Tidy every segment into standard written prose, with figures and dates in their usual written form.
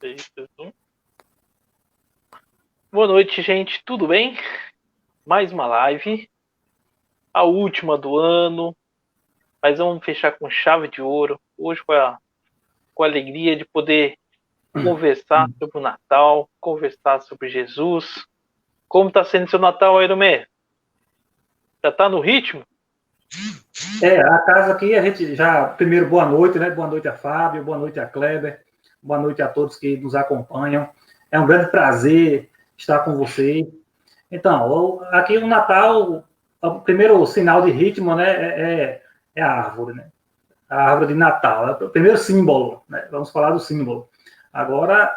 3, 2, 1. Boa noite, gente. Tudo bem? Mais uma live. A última do ano. Mas vamos fechar com chave de ouro. Hoje com a alegria de poder conversar sobre o Natal, conversar sobre Jesus. Como está sendo seu Natal, Aeromé? Já está no ritmo? A casa aqui, a gente já. Primeiro, boa noite, né? Boa noite a Fábio, boa noite a Kleber, boa noite a todos que nos acompanham. É um grande prazer estar com vocês. Então, aqui o Natal, o primeiro sinal de ritmo, né? É a árvore, né? A árvore de Natal. É o primeiro símbolo, né? Vamos falar do símbolo. Agora,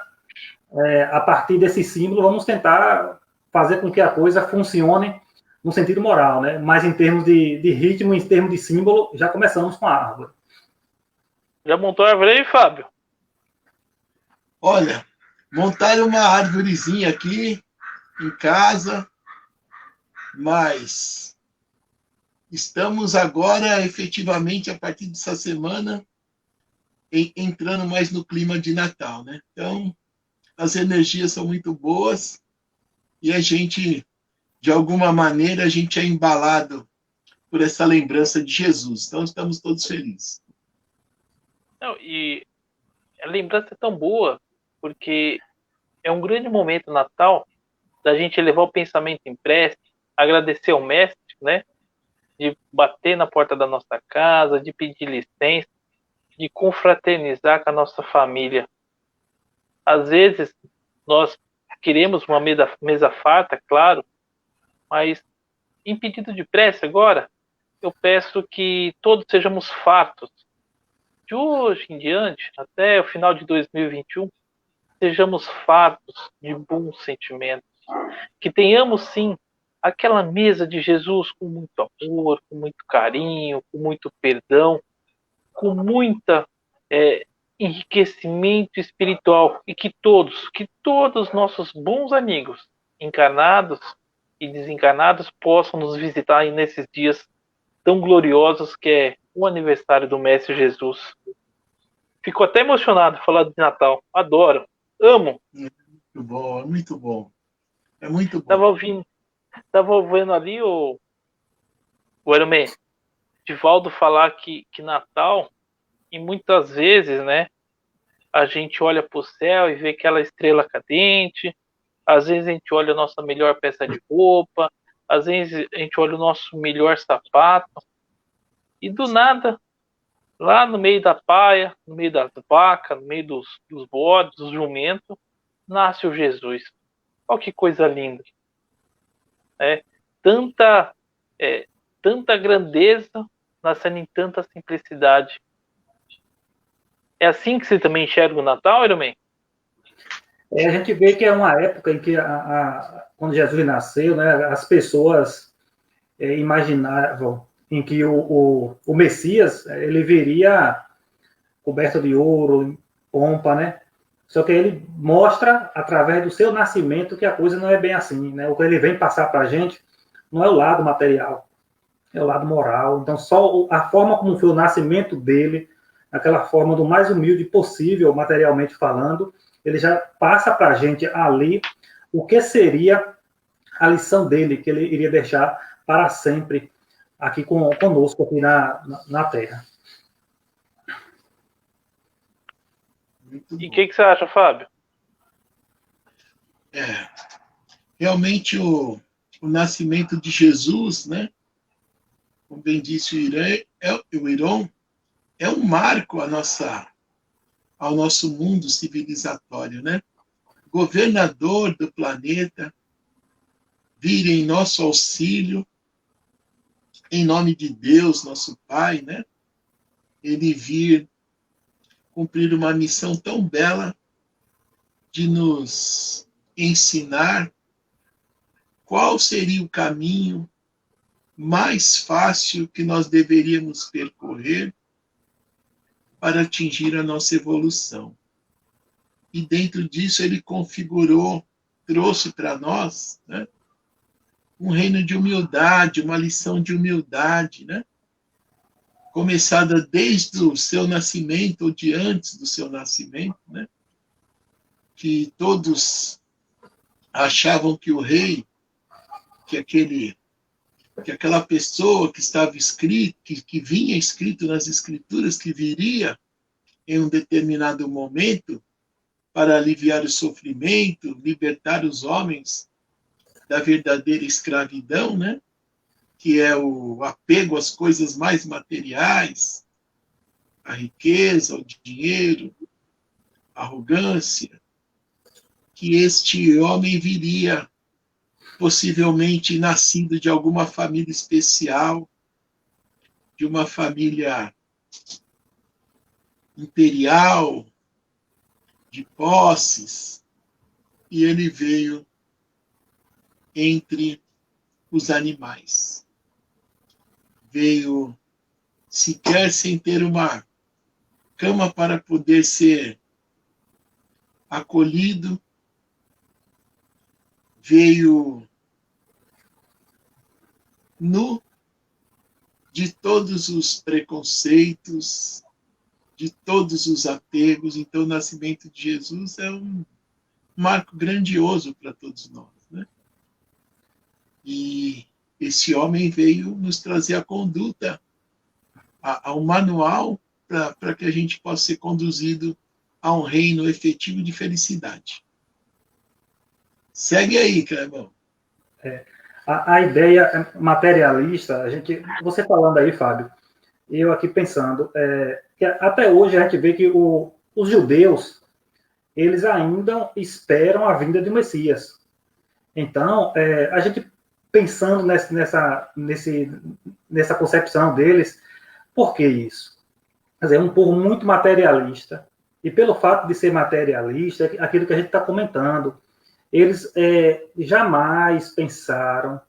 a partir desse símbolo, vamos tentar fazer com que a coisa funcione no sentido moral, né? Mas em termos de ritmo, em termos de símbolo, já começamos com a árvore. Já montou a árvore aí, Fábio? Olha, montaram uma árvorezinha aqui em casa, mas estamos agora, efetivamente, a partir dessa semana, entrando mais no clima de Natal, né? Então, as energias são muito boas e a gente, de alguma maneira, a gente é embalado por essa lembrança de Jesus. Então, estamos todos felizes. Não, e a lembrança é tão boa, porque é um grande momento Natal da gente levar o pensamento em prece, agradecer ao mestre, né? De bater na porta da nossa casa, de pedir licença, de confraternizar com a nossa família. Às vezes, nós queremos uma mesa farta, claro, mas em pedido de prece agora, eu peço que todos sejamos fartos. De hoje em diante, até o final de 2021, sejamos fartos de bons sentimentos. Que tenhamos, sim, aquela mesa de Jesus com muito amor, com muito carinho, com muito perdão, com muita enriquecimento espiritual e que todos nossos bons amigos, encarnados e desencarnados, possam nos visitar nesses dias tão gloriosos que é o aniversário do Mestre Jesus. Fico até emocionado falar de Natal. Adoro. Amo. Muito bom, é muito bom. É muito bom. Tava ouvindo ali o Hermê, Divaldo falar que Natal, e muitas vezes, né, a gente olha para o céu e vê aquela estrela cadente, às vezes a gente olha a nossa melhor peça de roupa, às vezes a gente olha o nosso melhor sapato, e do nada, lá no meio da paia, no meio das vacas, no meio dos bodes, dos jumentos, nasce o Jesus. Olha que coisa linda. É, tanta, é, tanta grandeza nascendo em tanta simplicidade. É assim que você também enxerga o Natal, Ironman? A gente vê que é uma época em que, quando Jesus nasceu, né, as pessoas imaginavam em que o Messias ele viria coberto de ouro, pompa, né? Só que ele mostra, através do seu nascimento, que a coisa não é bem assim, né? O que ele vem passar para a gente não é o lado material, é o lado moral. Então, só a forma como foi o nascimento dele, aquela forma do mais humilde possível, materialmente falando, ele já passa para a gente ali o que seria a lição dele, que ele iria deixar para sempre aqui conosco, aqui na Terra. E o que você acha, Fábio? Realmente o nascimento de Jesus, né? Como bem disse o Iron, é um marco ao nosso mundo civilizatório, né? Governador do planeta, vir em nosso auxílio, em nome de Deus, nosso Pai, né? Ele vir cumprir uma missão tão bela de nos ensinar qual seria o caminho mais fácil que nós deveríamos percorrer para atingir a nossa evolução. E dentro disso ele configurou, trouxe para nós, né, um reino de humildade, uma lição de humildade, né, começada desde o seu nascimento ou de antes do seu nascimento, né, que todos achavam que o rei, que aquela pessoa que estava escrito, que vinha escrito nas escrituras, que viria em um determinado momento para aliviar o sofrimento, libertar os homens da verdadeira escravidão, né? Que é o apego às coisas mais materiais, a riqueza, o dinheiro, a arrogância, que este homem viria possivelmente nascido de alguma família especial, de uma família imperial, de posses, e ele veio entre os animais. Veio sequer sem ter uma cama para poder ser acolhido, veio nu de todos os preconceitos, de todos os apegos. Então, o nascimento de Jesus é um marco grandioso para todos nós, né? E esse homem veio nos trazer a conduta, um manual para que a gente possa ser conduzido a um reino efetivo de felicidade. Segue aí, Clebão. A ideia materialista, você falando aí, Fábio, eu aqui pensando, que até hoje a gente vê que os judeus, eles ainda esperam a vinda de Messias. Então, a gente pensando nessa concepção deles, por que isso? Quer dizer, é um povo muito materialista, e pelo fato de ser materialista, aquilo que a gente está comentando, eles jamais pensaram,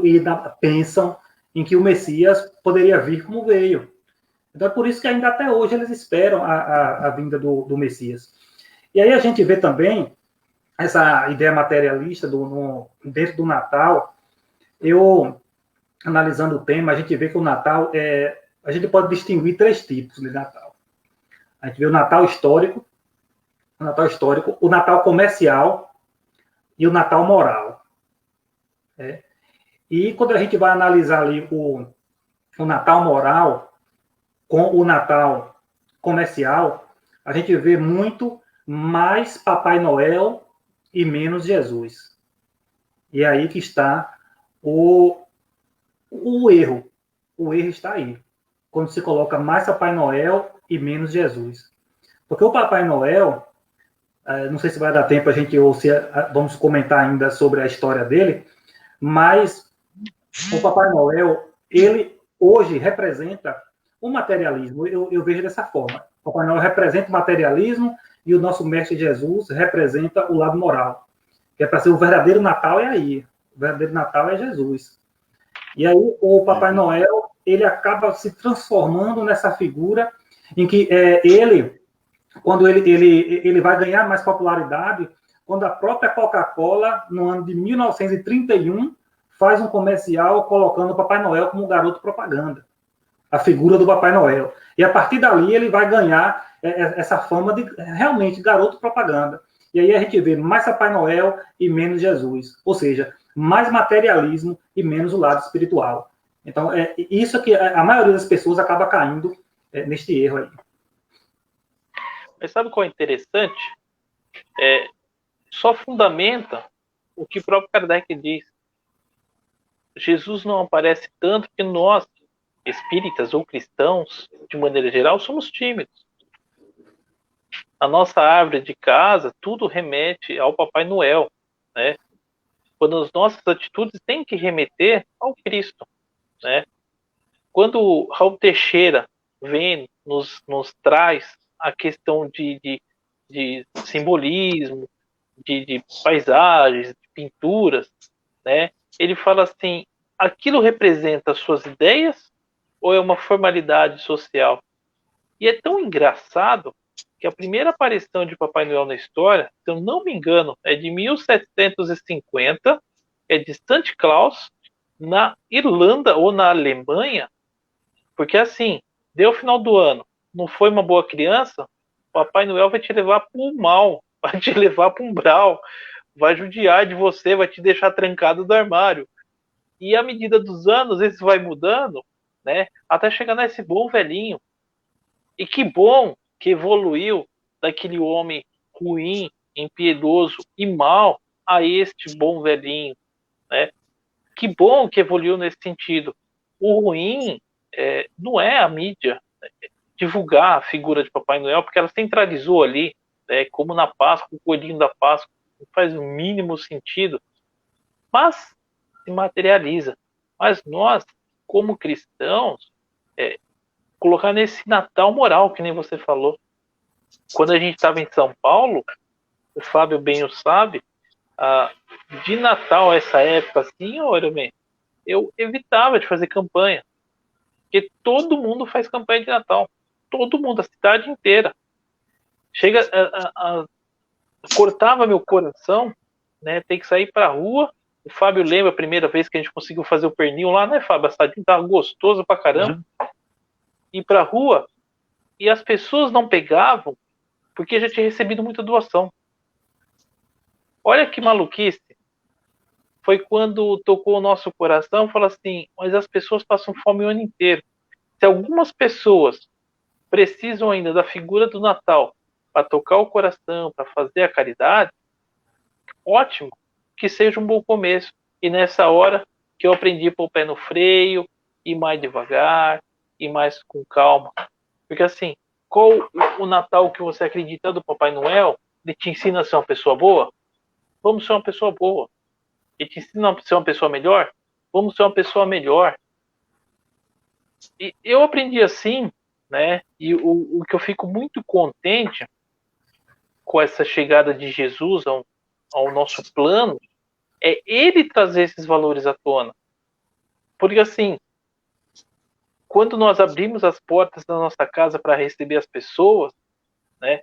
e pensam em que o Messias poderia vir como veio. Então é por isso que ainda até hoje eles esperam a vinda do Messias. E aí a gente vê também essa ideia materialista dentro do Natal. Eu, analisando o tema, a gente vê que o Natal a gente pode distinguir 3 tipos de Natal. A gente vê o Natal histórico, o Natal comercial e o Natal moral. E quando a gente vai analisar ali o Natal moral com o Natal comercial, a gente vê muito mais Papai Noel e menos Jesus. E é aí que está o erro. O erro está aí. Quando se coloca mais Papai Noel e menos Jesus. Porque o Papai Noel, não sei se vai dar tempo a gente, ou se vamos comentar ainda sobre a história dele, mas o Papai Noel, ele hoje representa o materialismo. Eu vejo dessa forma. O Papai Noel representa o materialismo e o nosso Mestre Jesus representa o lado moral. Que é para ser o verdadeiro Natal aí. O verdadeiro Natal é Jesus. E aí o Papai Noel, ele acaba se transformando nessa figura em que quando ele vai ganhar mais popularidade, quando a própria Coca-Cola, no ano de 1931, faz um comercial colocando o Papai Noel como garoto propaganda. A figura do Papai Noel. E a partir dali ele vai ganhar essa fama de realmente garoto propaganda. E aí a gente vê mais Papai Noel e menos Jesus. Ou seja, mais materialismo e menos o lado espiritual. Então, isso é que a maioria das pessoas acaba caindo neste erro aí. Mas sabe qual é interessante? Só fundamenta o que o próprio Kardec diz. Jesus não aparece tanto que nós, espíritas ou cristãos, de maneira geral, somos tímidos. A nossa árvore de casa, tudo remete ao Papai Noel, né? Quando as nossas atitudes têm que remeter ao Cristo, né? Quando Raul Teixeira vem, nos traz a questão de simbolismo, de paisagens, de pinturas, né? Ele fala assim, aquilo representa as suas ideias ou é uma formalidade social? E é tão engraçado que a primeira aparição de Papai Noel na história, se eu não me engano, é de 1750, é de Santa Claus, na Irlanda ou na Alemanha, porque assim, deu o final do ano, não foi uma boa criança, Papai Noel vai te levar para o mal, vai te levar para um umbral, vai judiar de você, vai te deixar trancado do armário. E à medida dos anos, isso vai mudando, né? Até chegar nesse bom velhinho. E que bom que evoluiu daquele homem ruim, impiedoso e mau a este bom velhinho, né? Que bom que evoluiu nesse sentido. O ruim não é a mídia divulgar a figura de Papai Noel, porque ela centralizou ali, né, como na Páscoa, o coelhinho da Páscoa, não faz o mínimo sentido, mas se materializa. Mas nós, como cristãos, colocar nesse Natal moral, que nem você falou. Quando a gente estava em São Paulo, o Fábio bem o sabe, de Natal, essa época assim, eu evitava de fazer campanha. Porque todo mundo faz campanha de Natal. Todo mundo, a cidade inteira. Chega cortava meu coração, né? Ter que sair pra rua. O Fábio lembra a primeira vez que a gente conseguiu fazer o pernil lá, né, Fábio? A cidade tava gostoso pra caramba. Ir pra rua e as pessoas não pegavam porque já tinha recebido muita doação. Olha que maluquice. Foi quando tocou o nosso coração e falou assim, mas as pessoas passam fome o ano inteiro. Se algumas pessoas precisam ainda da figura do Natal para tocar o coração, para fazer a caridade, ótimo, que seja um bom começo. E nessa hora que eu aprendi a pôr o pé no freio, ir mais devagar, ir mais com calma. Porque assim, qual o Natal que você acredita do Papai Noel? Ele te ensina a ser uma pessoa boa? Vamos ser uma pessoa boa. Ele te ensina a ser uma pessoa melhor? Vamos ser uma pessoa melhor. E eu aprendi assim, né? E o que eu fico muito contente com essa chegada de Jesus ao nosso plano é ele trazer esses valores à tona. Porque assim, quando nós abrimos as portas da nossa casa para receber as pessoas, né?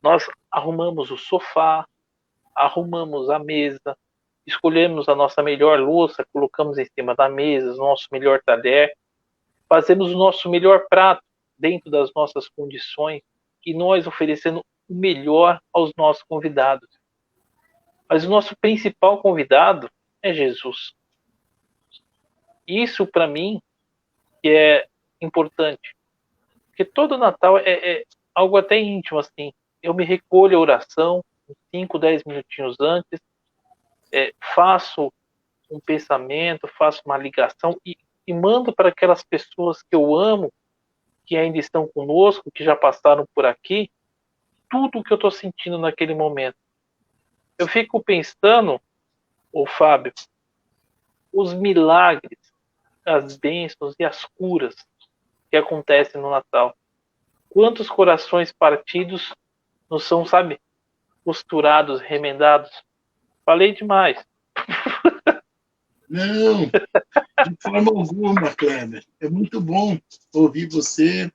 Nós arrumamos o sofá, arrumamos a mesa, escolhemos a nossa melhor louça, colocamos em cima da mesa, o nosso melhor talher, fazemos o nosso melhor prato dentro das nossas condições e nós oferecendo o melhor aos nossos convidados. Mas o nosso principal convidado é Jesus. Isso, para mim, que é importante. Porque todo Natal é algo até íntimo, assim. Eu me recolho à oração, 5, 10 minutinhos antes, faço um pensamento, faço uma ligação e mando para aquelas pessoas que eu amo, que ainda estão conosco, que já passaram por aqui, tudo o que eu estou sentindo naquele momento. Eu fico pensando, Fábio, os milagres, as bênçãos e as curas que acontecem no Natal. Quantos corações partidos não são, sabe, costurados, remendados? Falei demais. Não, de forma alguma, Kleber. É muito bom ouvir você,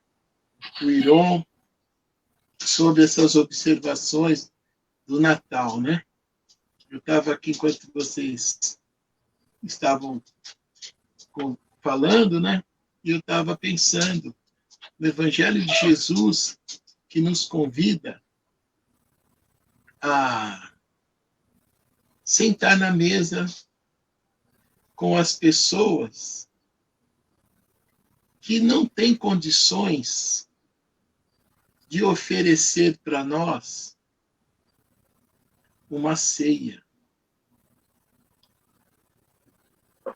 o Iron, sobre essas observações do Natal, né? Eu estava aqui enquanto vocês estavam falando, né? E eu estava pensando no Evangelho de Jesus, que nos convida a sentar na mesa com as pessoas que não têm condições de oferecer para nós uma ceia.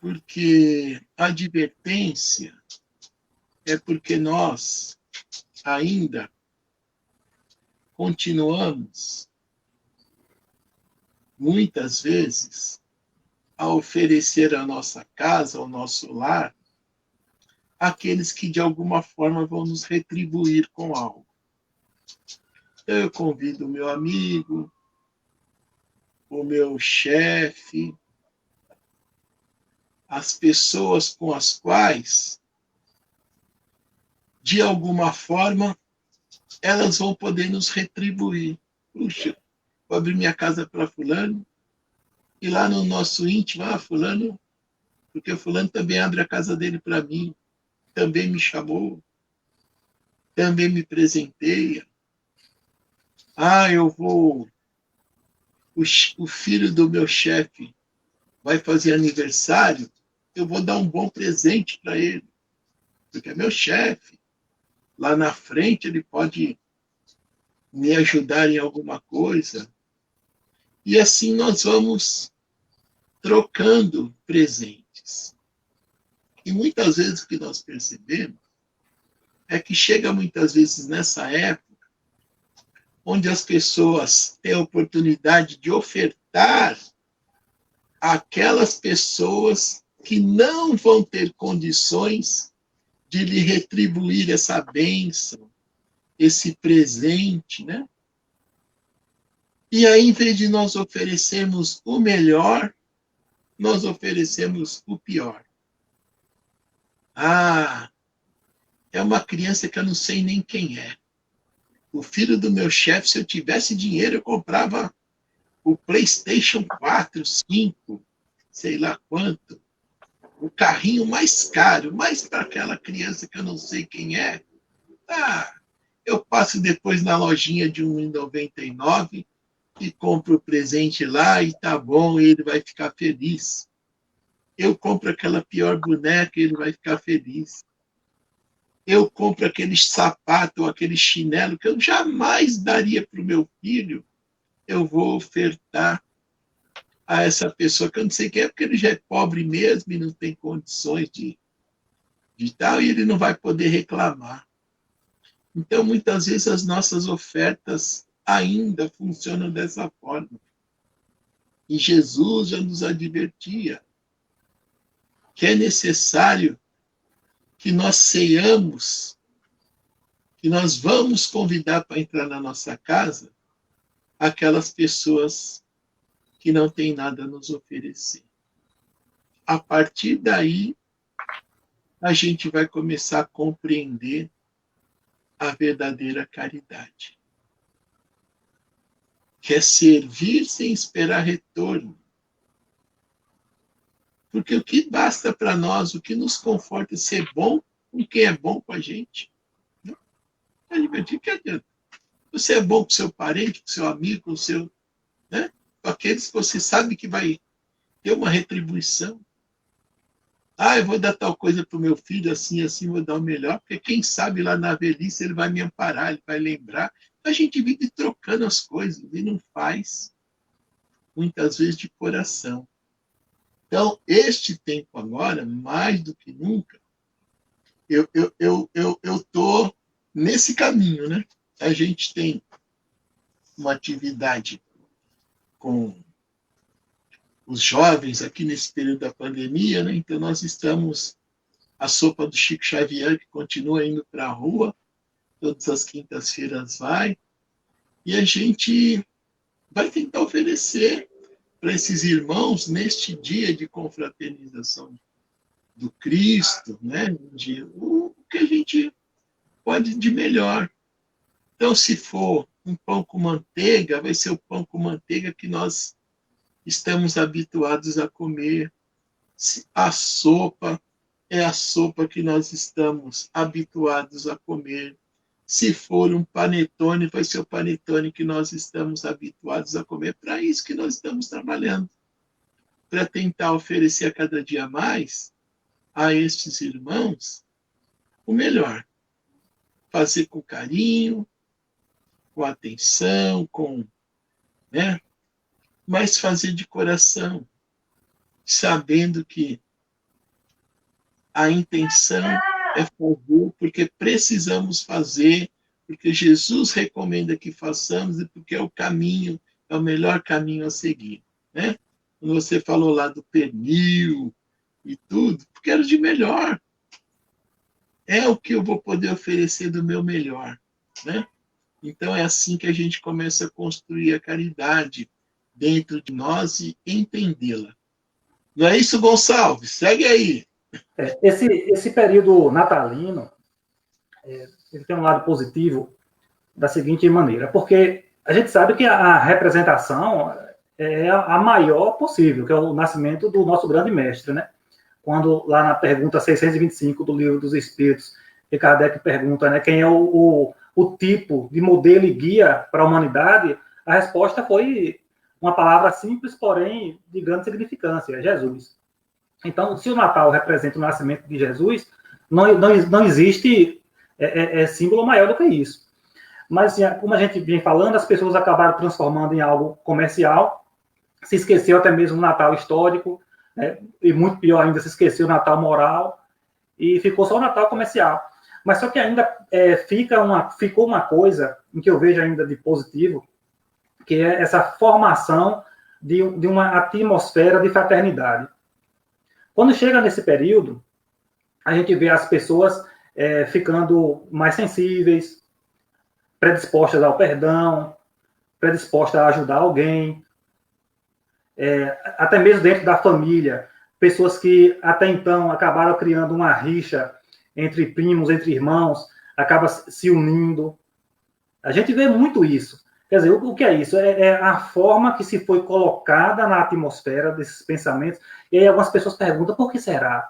Porque a advertência é porque nós ainda continuamos, muitas vezes, a oferecer a nossa casa, ao nosso lar, aqueles que de alguma forma vão nos retribuir com algo. Então eu convido o meu amigo, o meu chefe, as pessoas com as quais, de alguma forma, elas vão poder nos retribuir. Puxa, vou abrir minha casa para fulano, e lá no nosso íntimo, fulano, porque fulano também abre a casa dele para mim, também me chamou, também me presenteia. Eu vou o filho do meu chefe vai fazer aniversário, eu vou dar um bom presente para ele, porque é meu chefe. Lá na frente ele pode me ajudar em alguma coisa. E assim nós vamos trocando presentes. E muitas vezes o que nós percebemos é que chega muitas vezes nessa época onde as pessoas têm a oportunidade de ofertar àquelas pessoas que não vão ter condições de lhe retribuir essa bênção, esse presente, né? E aí, em vez de nós oferecermos o melhor, nós oferecemos o pior. Ah, é uma criança que eu não sei nem quem é. O filho do meu chefe, se eu tivesse dinheiro, eu comprava o PlayStation 4, 5, sei lá quanto. O carrinho mais caro, mas para aquela criança que eu não sei quem é, eu passo depois na lojinha de R$ 1,99 e compro o presente lá e tá bom, ele vai ficar feliz. Eu compro aquela pior boneca e ele vai ficar feliz. Eu compro aquele sapato ou aquele chinelo que eu jamais daria para o meu filho, eu vou ofertar a essa pessoa que eu não sei quem é, porque ele já é pobre mesmo e não tem condições de tal, e ele não vai poder reclamar. Então, muitas vezes, as nossas ofertas ainda funcionam dessa forma. E Jesus já nos advertia que é necessário que nós ceiamos, que nós vamos convidar para entrar na nossa casa aquelas pessoas que não têm nada a nos oferecer. A partir daí, a gente vai começar a compreender a verdadeira caridade, que é servir sem esperar retorno. Porque o que basta para nós, o que nos conforta é ser bom com quem é bom com a gente. Não é divertido, que adianta? Você é bom com seu parente, com seu amigo, com seu, né? Com aqueles que você sabe que vai ter uma retribuição. Eu vou dar tal coisa para o meu filho, assim, assim, vou dar o melhor, porque quem sabe lá na velhice ele vai me amparar, ele vai lembrar. A gente vive trocando as coisas e não faz, muitas vezes, de coração. Então, este tempo agora, mais do que nunca, eu estou nesse caminho, né? A gente tem uma atividade com os jovens aqui nesse período da pandemia, né? Então nós estamos, a sopa do Chico Xavier, que continua indo para a rua, todas as quintas-feiras vai, e a gente vai tentar oferecer para esses irmãos, neste dia de confraternização do Cristo, né? O que a gente pode de melhor. Então, se for um pão com manteiga, vai ser o pão com manteiga que nós estamos habituados a comer. A sopa é a sopa que nós estamos habituados a comer. Se for um panetone, vai ser o panetone que nós estamos habituados a comer. Para isso que nós estamos trabalhando. Para tentar oferecer a cada dia mais a estes irmãos o melhor. Fazer com carinho, com atenção, né? Mas fazer de coração, sabendo que a intenção é fazer porque precisamos fazer, porque Jesus recomenda que façamos e porque é o caminho, é o melhor caminho a seguir, né? Quando você falou lá do pernil e tudo, porque era de melhor. É o que eu vou poder oferecer do meu melhor, né? Então é assim que a gente começa a construir a caridade dentro de nós e entendê-la. Não é isso, Gonçalves? Segue aí. Esse período natalino, ele tem um lado positivo da seguinte maneira, porque a gente sabe que a representação é a maior possível, que é o nascimento do nosso grande mestre, né? Quando lá na pergunta 625 do Livro dos Espíritos, que Kardec pergunta, né, quem é o tipo de modelo e guia para a humanidade, a resposta foi uma palavra simples, porém de grande significância, é Jesus. Então, se o Natal representa o nascimento de Jesus, não existe símbolo maior do que isso. Mas, assim, como a gente vem falando, as pessoas acabaram transformando em algo comercial, se esqueceu até mesmo o Natal histórico, né? E muito pior ainda, se esqueceu o Natal moral, e ficou só o Natal comercial. Mas só que ainda ficou uma coisa em que eu vejo ainda de positivo, que é essa formação de uma atmosfera de fraternidade. Quando chega nesse período, a gente vê as pessoas ficando mais sensíveis, predispostas ao perdão, predispostas a ajudar alguém, até mesmo dentro da família, pessoas que até então acabaram criando uma rixa entre primos, entre irmãos, acaba se unindo. A gente vê muito isso. Quer dizer, o que é isso? É a forma que se foi colocada na atmosfera desses pensamentos. E aí algumas pessoas perguntam, por que será?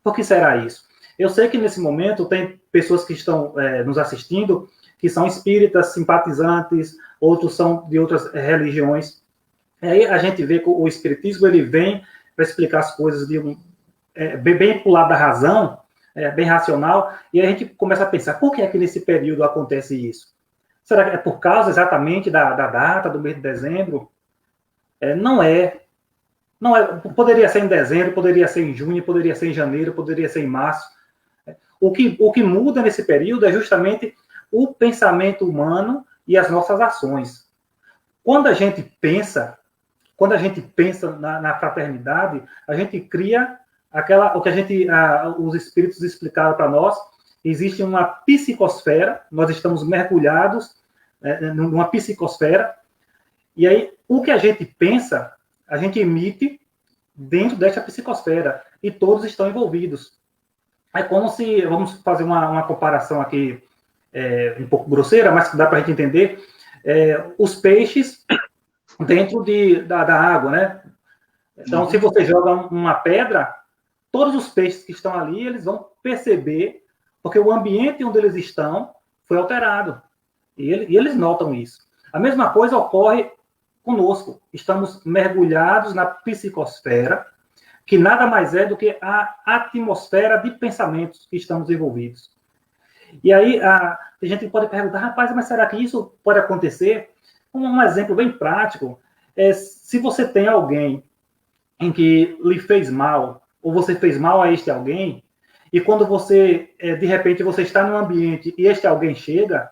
Por que será isso? Eu sei que nesse momento tem pessoas que estão nos assistindo que são espíritas, simpatizantes, outros são de outras religiões. E aí a gente vê que o espiritismo ele vem para explicar as coisas bem para o lado da razão, bem racional, e aí a gente começa a pensar, por que é que nesse período acontece isso? Será que é por causa exatamente da data, do mês de dezembro? Não é. Não é. Poderia ser em dezembro, poderia ser em junho, poderia ser em janeiro, poderia ser em março. O que muda nesse período é justamente o pensamento humano e as nossas ações. Quando a gente pensa na fraternidade, a gente cria o que os espíritos explicaram para nós. Existe uma psicosfera, nós estamos mergulhados numa psicosfera, e aí o que a gente pensa, a gente emite dentro dessa psicosfera, e todos estão envolvidos. É como se, vamos fazer uma comparação aqui um pouco grosseira, mas que dá para a gente entender, os peixes dentro da água, né? Então, se você joga uma pedra, todos os peixes que estão ali, eles vão perceber, porque o ambiente onde eles estão foi alterado. E eles notam isso. A mesma coisa ocorre conosco. Estamos mergulhados na psicosfera, que nada mais é do que a atmosfera de pensamentos que estamos envolvidos. E aí, tem gente que pode perguntar, rapaz, mas será que isso pode acontecer? Um exemplo bem prático se você tem alguém em que lhe fez mal, ou você fez mal a este alguém, e quando você, de repente, você está num ambiente e este alguém chega,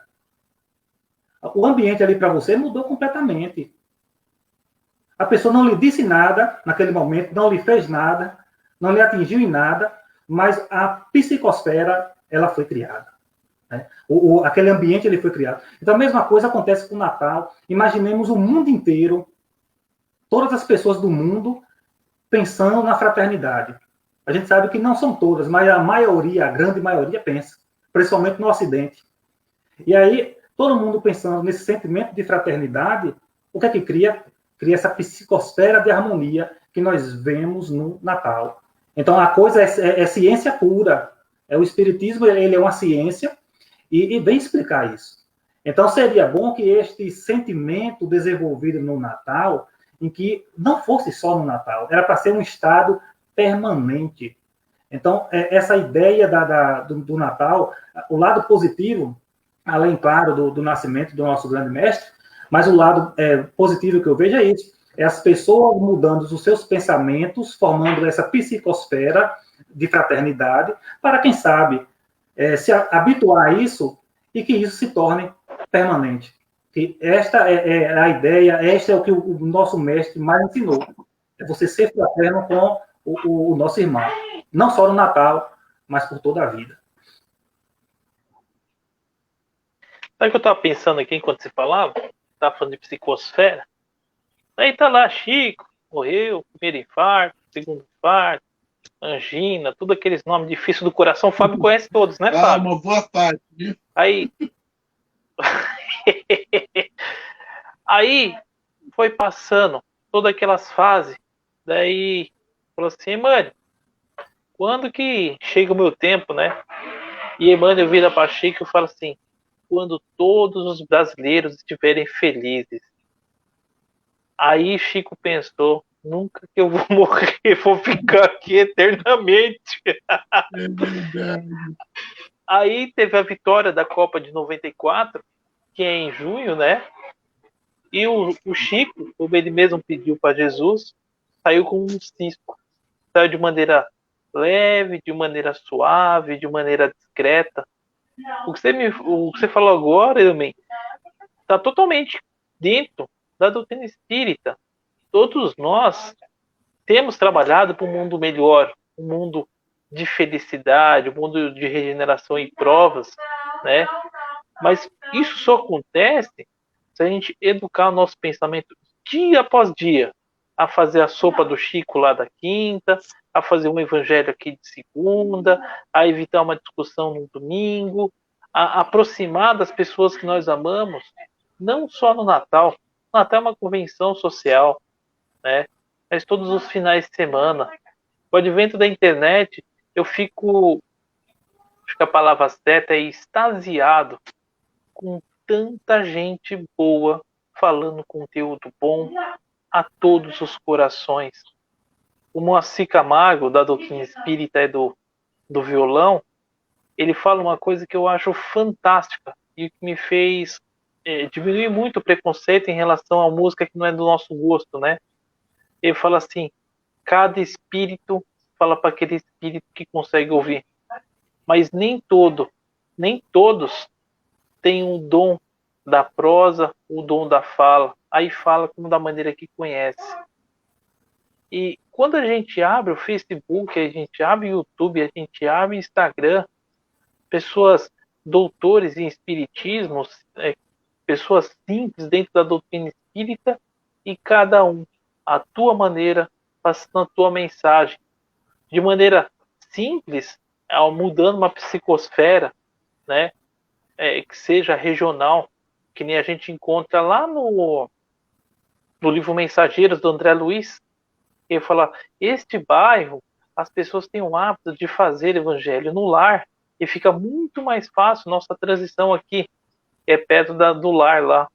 o ambiente ali para você mudou completamente. A pessoa não lhe disse nada naquele momento, não lhe fez nada, não lhe atingiu em nada, mas a psicosfera, ela foi criada. Né? Aquele ambiente, ele foi criado. Então, a mesma coisa acontece com o Natal. Imaginemos o mundo inteiro, todas as pessoas do mundo, pensando na fraternidade. A gente sabe que não são todas, mas a maioria, a grande maioria pensa, principalmente no Ocidente. E aí, todo mundo pensando nesse sentimento de fraternidade, o que é que cria? Cria essa psicosfera de harmonia que nós vemos no Natal. Então, a coisa é ciência pura. O Espiritismo, ele é uma ciência e vem explicar isso. Então, seria bom que este sentimento desenvolvido no Natal, em que não fosse só no Natal, era para ser um estado permanente. Então, essa ideia do Natal, o lado positivo, além, claro, do nascimento do nosso grande mestre, mas o lado positivo que eu vejo é isso. É as pessoas mudando os seus pensamentos, formando essa psicosfera de fraternidade, para, quem sabe, se habituar a isso e que isso se torne permanente. Que esta é a ideia, este é o que o nosso mestre mais ensinou. É você ser fraterno com o nosso irmão. Não só no Natal, mas por toda a vida. Sabe o que eu estava pensando aqui enquanto você falava? Estava falando de psicosfera. Aí tá lá, Chico, morreu, primeiro infarto, segundo infarto, angina, tudo aqueles nomes difíceis do coração. O Fábio conhece todos, né, Fábio? Uma boa parte, viu? Aí... Aí foi passando todas aquelas fases. Daí falou assim, Emmanuel, quando que chega o meu tempo, né? E Emmanuel vira para Chico e fala assim, quando todos os brasileiros estiverem felizes. Aí Chico pensou, nunca que eu vou morrer, vou ficar aqui eternamente. É verdade. Aí teve a vitória da Copa de 94, que é em junho, né? E o Chico, como ele mesmo pediu para Jesus, saiu com um cisco. Saiu de maneira leve, de maneira suave, de maneira discreta. O que você falou agora, Elmen, está totalmente dentro da doutrina espírita. Todos nós temos trabalhado para um mundo melhor, um mundo de felicidade, um mundo de regeneração e provas, né? Mas isso só acontece se a gente educar o nosso pensamento dia após dia, a fazer a sopa do Chico lá da quinta, a fazer um evangelho aqui de segunda, a evitar uma discussão no domingo, a aproximar das pessoas que nós amamos, não só no Natal. O Natal é uma convenção social, né? Mas todos os finais de semana. Com o advento da internet, eu fico, acho que a palavra certa é extasiado com tanta gente boa falando conteúdo bom a todos os corações. O Moacir Camargo, da doutrina espírita e do violão, ele fala uma coisa que eu acho fantástica e que me fez diminuir muito o preconceito em relação à música que não é do nosso gosto, né? Ele fala assim, cada espírito fala para aquele espírito que consegue ouvir, mas nem todos têm um dom da prosa, o dom da fala. Aí fala como da maneira que conhece. E quando a gente abre o Facebook, a gente abre o YouTube, a gente abre o Instagram, pessoas doutores em espiritismo, pessoas simples dentro da doutrina espírita, e cada um, à tua maneira, passando a tua mensagem. De maneira simples, mudando uma psicosfera, né? Que seja regional, que nem a gente encontra lá no livro Mensageiros do André Luiz. Ele fala, este bairro, as pessoas têm o hábito de fazer evangelho no lar, e fica muito mais fácil nossa transição aqui, é perto do lar lá.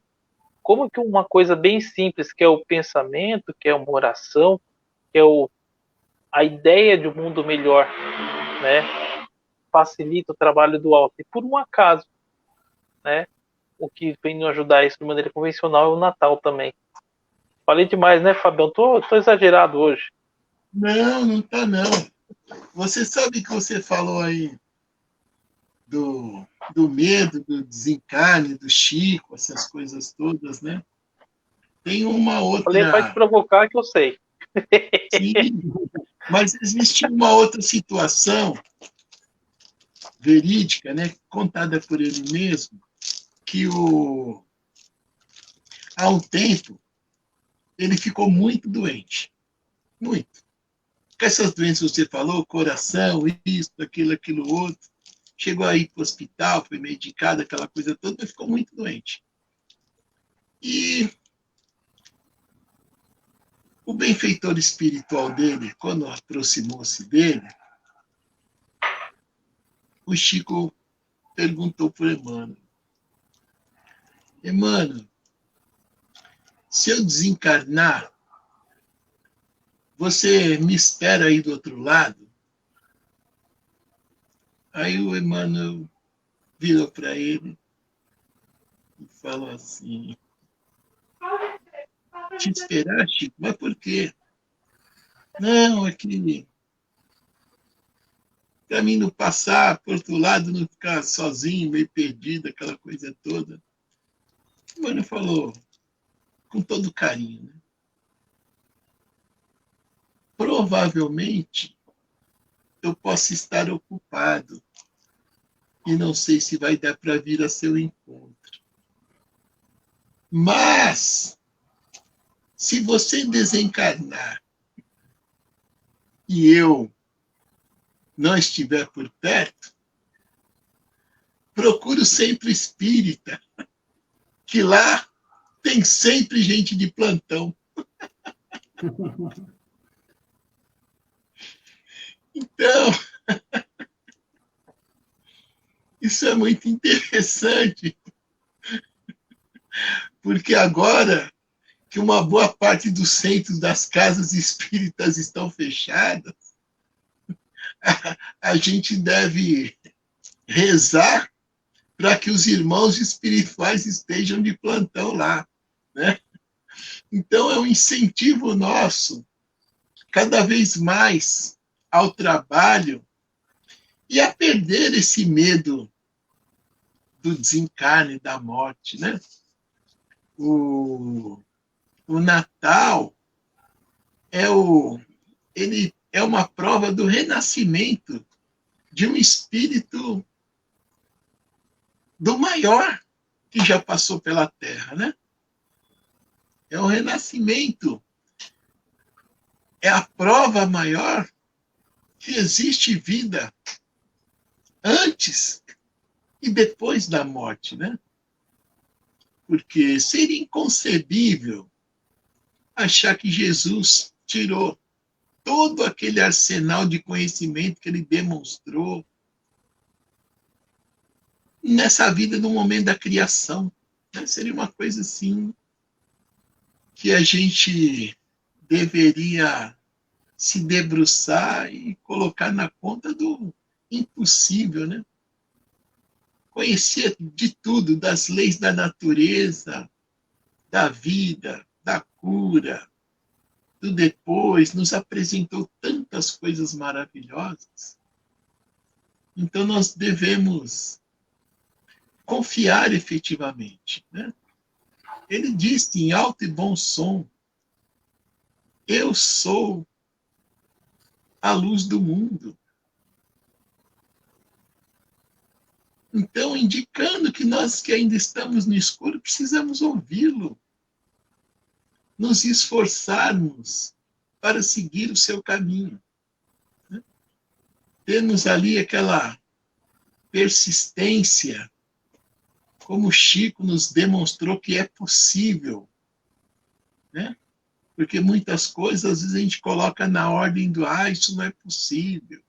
Como que uma coisa bem simples, que é o pensamento, que é uma oração, que é a ideia de um mundo melhor, né, facilita o trabalho do alto. E por um acaso, né, o que vem nos ajudar isso de maneira convencional é o Natal também. Falei demais, né, Fabião? Tô exagerado hoje. Não, não tá não. Você sabe que você falou aí do medo, do desencarne, do Chico, essas coisas todas, né? Tem uma Falei para te outra. provocar que eu sei. Sim, mas existe uma outra situação verídica, né, contada por ele mesmo, que há um tempo ele ficou muito doente. Muito. Com essas doenças que você falou, coração, isso, aquilo outro. Chegou aí para o hospital, foi medicado, aquela coisa toda, mas ficou muito doente. E o benfeitor espiritual dele, quando aproximou-se dele, o Chico perguntou para o Emmanuel, Emmanuel, se eu desencarnar, você me espera aí do outro lado? Aí o Emmanuel virou para ele e falou assim, te esperar, Chico? Mas por quê? Não, é que para mim não passar, por outro lado, não ficar sozinho, meio perdido, aquela coisa toda. O Emmanuel falou, com todo carinho, né? Provavelmente eu posso estar ocupado e não sei se vai dar para vir a seu encontro. Mas, se você desencarnar e eu não estiver por perto, procure o centro espírita, que lá tem sempre gente de plantão. Então, isso é muito interessante, porque agora que uma boa parte dos centros das casas espíritas estão fechadas, a gente deve rezar para que os irmãos espirituais estejam de plantão lá, né? Então, é um incentivo nosso, cada vez mais, ao trabalho e a perder esse medo do desencarne, da morte, né? O Natal ele é uma prova do renascimento de um espírito do maior que já passou pela Terra, né? É o renascimento. É a prova maior que existe vida antes e depois da morte, né? Porque seria inconcebível achar que Jesus tirou todo aquele arsenal de conhecimento que ele demonstrou nessa vida no momento da criação. Seria uma coisa assim que a gente deveria se debruçar e colocar na conta do impossível, né? Conhecer de tudo, das leis da natureza, da vida, da cura, do depois, nos apresentou tantas coisas maravilhosas. Então, nós devemos confiar efetivamente, né? Ele disse em alto e bom som: eu sou a luz do mundo. Então, indicando que nós que ainda estamos no escuro, precisamos ouvi-lo, nos esforçarmos para seguir o seu caminho. Temos ali aquela persistência, como Chico nos demonstrou que é possível, né? Porque muitas coisas, às vezes, a gente coloca na ordem do isso não é possível.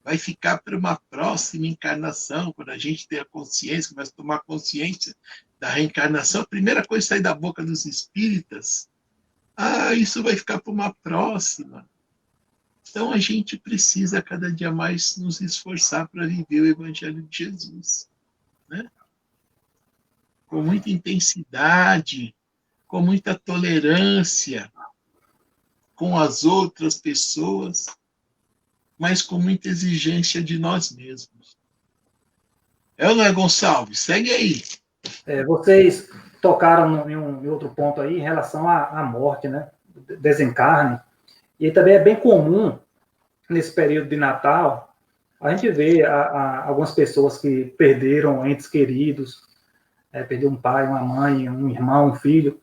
Vai ficar para uma próxima encarnação, quando a gente ter a consciência, começa a tomar consciência da reencarnação, a primeira coisa que sai da boca dos espíritas, isso vai ficar para uma próxima. Então, a gente precisa cada dia mais nos esforçar para viver o Evangelho de Jesus, né? Com muita intensidade, com muita tolerância com as outras pessoas, mas com muita exigência de nós mesmos. Ou não é, Gonçalves? Segue aí. Vocês tocaram em outro ponto aí, em relação à morte, né? Desencarne. E também é bem comum, nesse período de Natal, a gente vê algumas pessoas que perderam entes queridos, perdeu um pai, uma mãe, um irmão, um filho.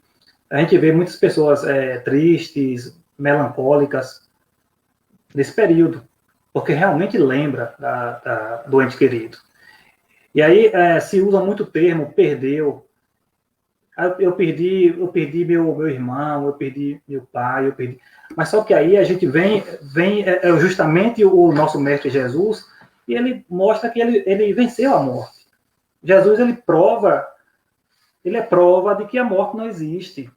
A gente vê muitas pessoas tristes, melancólicas, nesse período, porque realmente lembra do ente querido. E aí se usa muito o termo perdeu. Eu perdi meu irmão, eu perdi meu pai, eu perdi. Mas só que aí a gente vem justamente o nosso mestre Jesus, e ele mostra que ele venceu a morte. Jesus, ele é prova de que a morte não existe.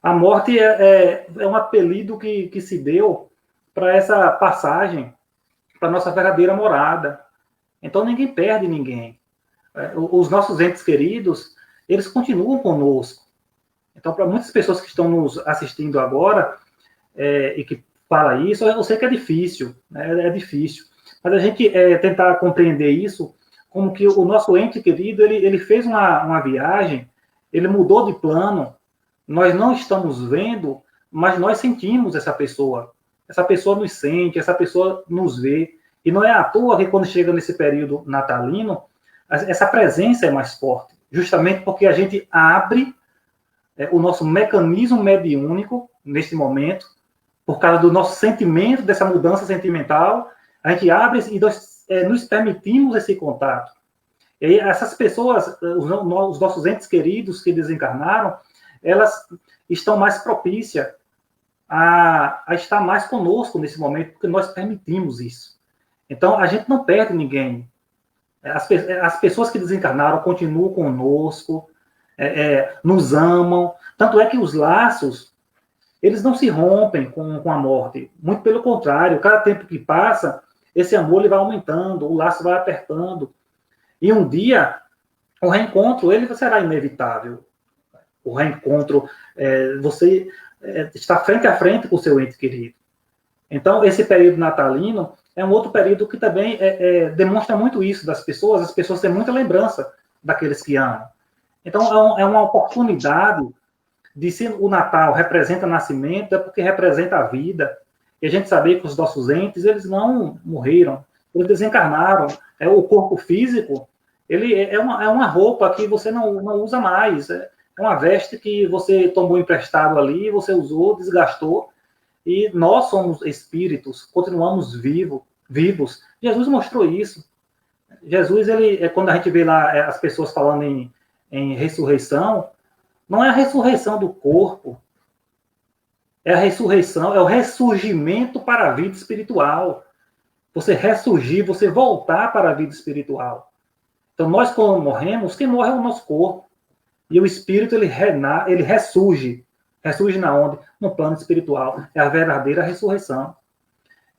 A morte é um apelido que se deu para essa passagem, para nossa verdadeira morada. Então ninguém perde ninguém. Os nossos entes queridos, eles continuam conosco. Então, para muitas pessoas que estão nos assistindo agora e que falam isso, eu sei que é difícil, né? É difícil. Mas a gente tentar compreender isso como que o nosso ente querido, ele fez uma viagem, ele mudou de plano, nós não estamos vendo, mas nós sentimos essa pessoa. Essa pessoa nos sente, essa pessoa nos vê. E não é à toa que quando chega nesse período natalino, essa presença é mais forte. Justamente porque a gente abre o nosso mecanismo mediúnico nesse momento, por causa do nosso sentimento, dessa mudança sentimental, a gente abre e nós nos permitimos esse contato. E aí, essas pessoas, os nossos entes queridos que desencarnaram, elas estão mais propícias a estar mais conosco nesse momento, porque nós permitimos isso. Então, a gente não perde ninguém. As pessoas que desencarnaram continuam conosco, nos amam. Tanto é que os laços, eles não se rompem com a morte. Muito pelo contrário, cada tempo que passa, esse amor ele vai aumentando, o laço vai apertando. E um dia, o reencontro ele será inevitável. O reencontro, você está frente a frente com o seu ente querido. Então, esse período natalino é um outro período que também demonstra muito isso das pessoas. As pessoas têm muita lembrança daqueles que amam. Então, é uma oportunidade de, se o Natal representa nascimento, é porque representa a vida. E a gente saber que os nossos entes, eles não morreram, eles desencarnaram. O corpo físico, ele é uma roupa que você não usa mais. É uma veste que você tomou emprestado ali, você usou, desgastou. E nós somos espíritos, continuamos vivos. Jesus mostrou isso. Jesus, quando a gente vê lá as pessoas falando em ressurreição, não é a ressurreição do corpo, é a ressurreição, é o ressurgimento para a vida espiritual. Você ressurgir, você voltar para a vida espiritual. Então, nós, quando morremos, quem morre é o nosso corpo. E o espírito, ele ressurge. Ressurge na onde? No plano espiritual. É a verdadeira ressurreição.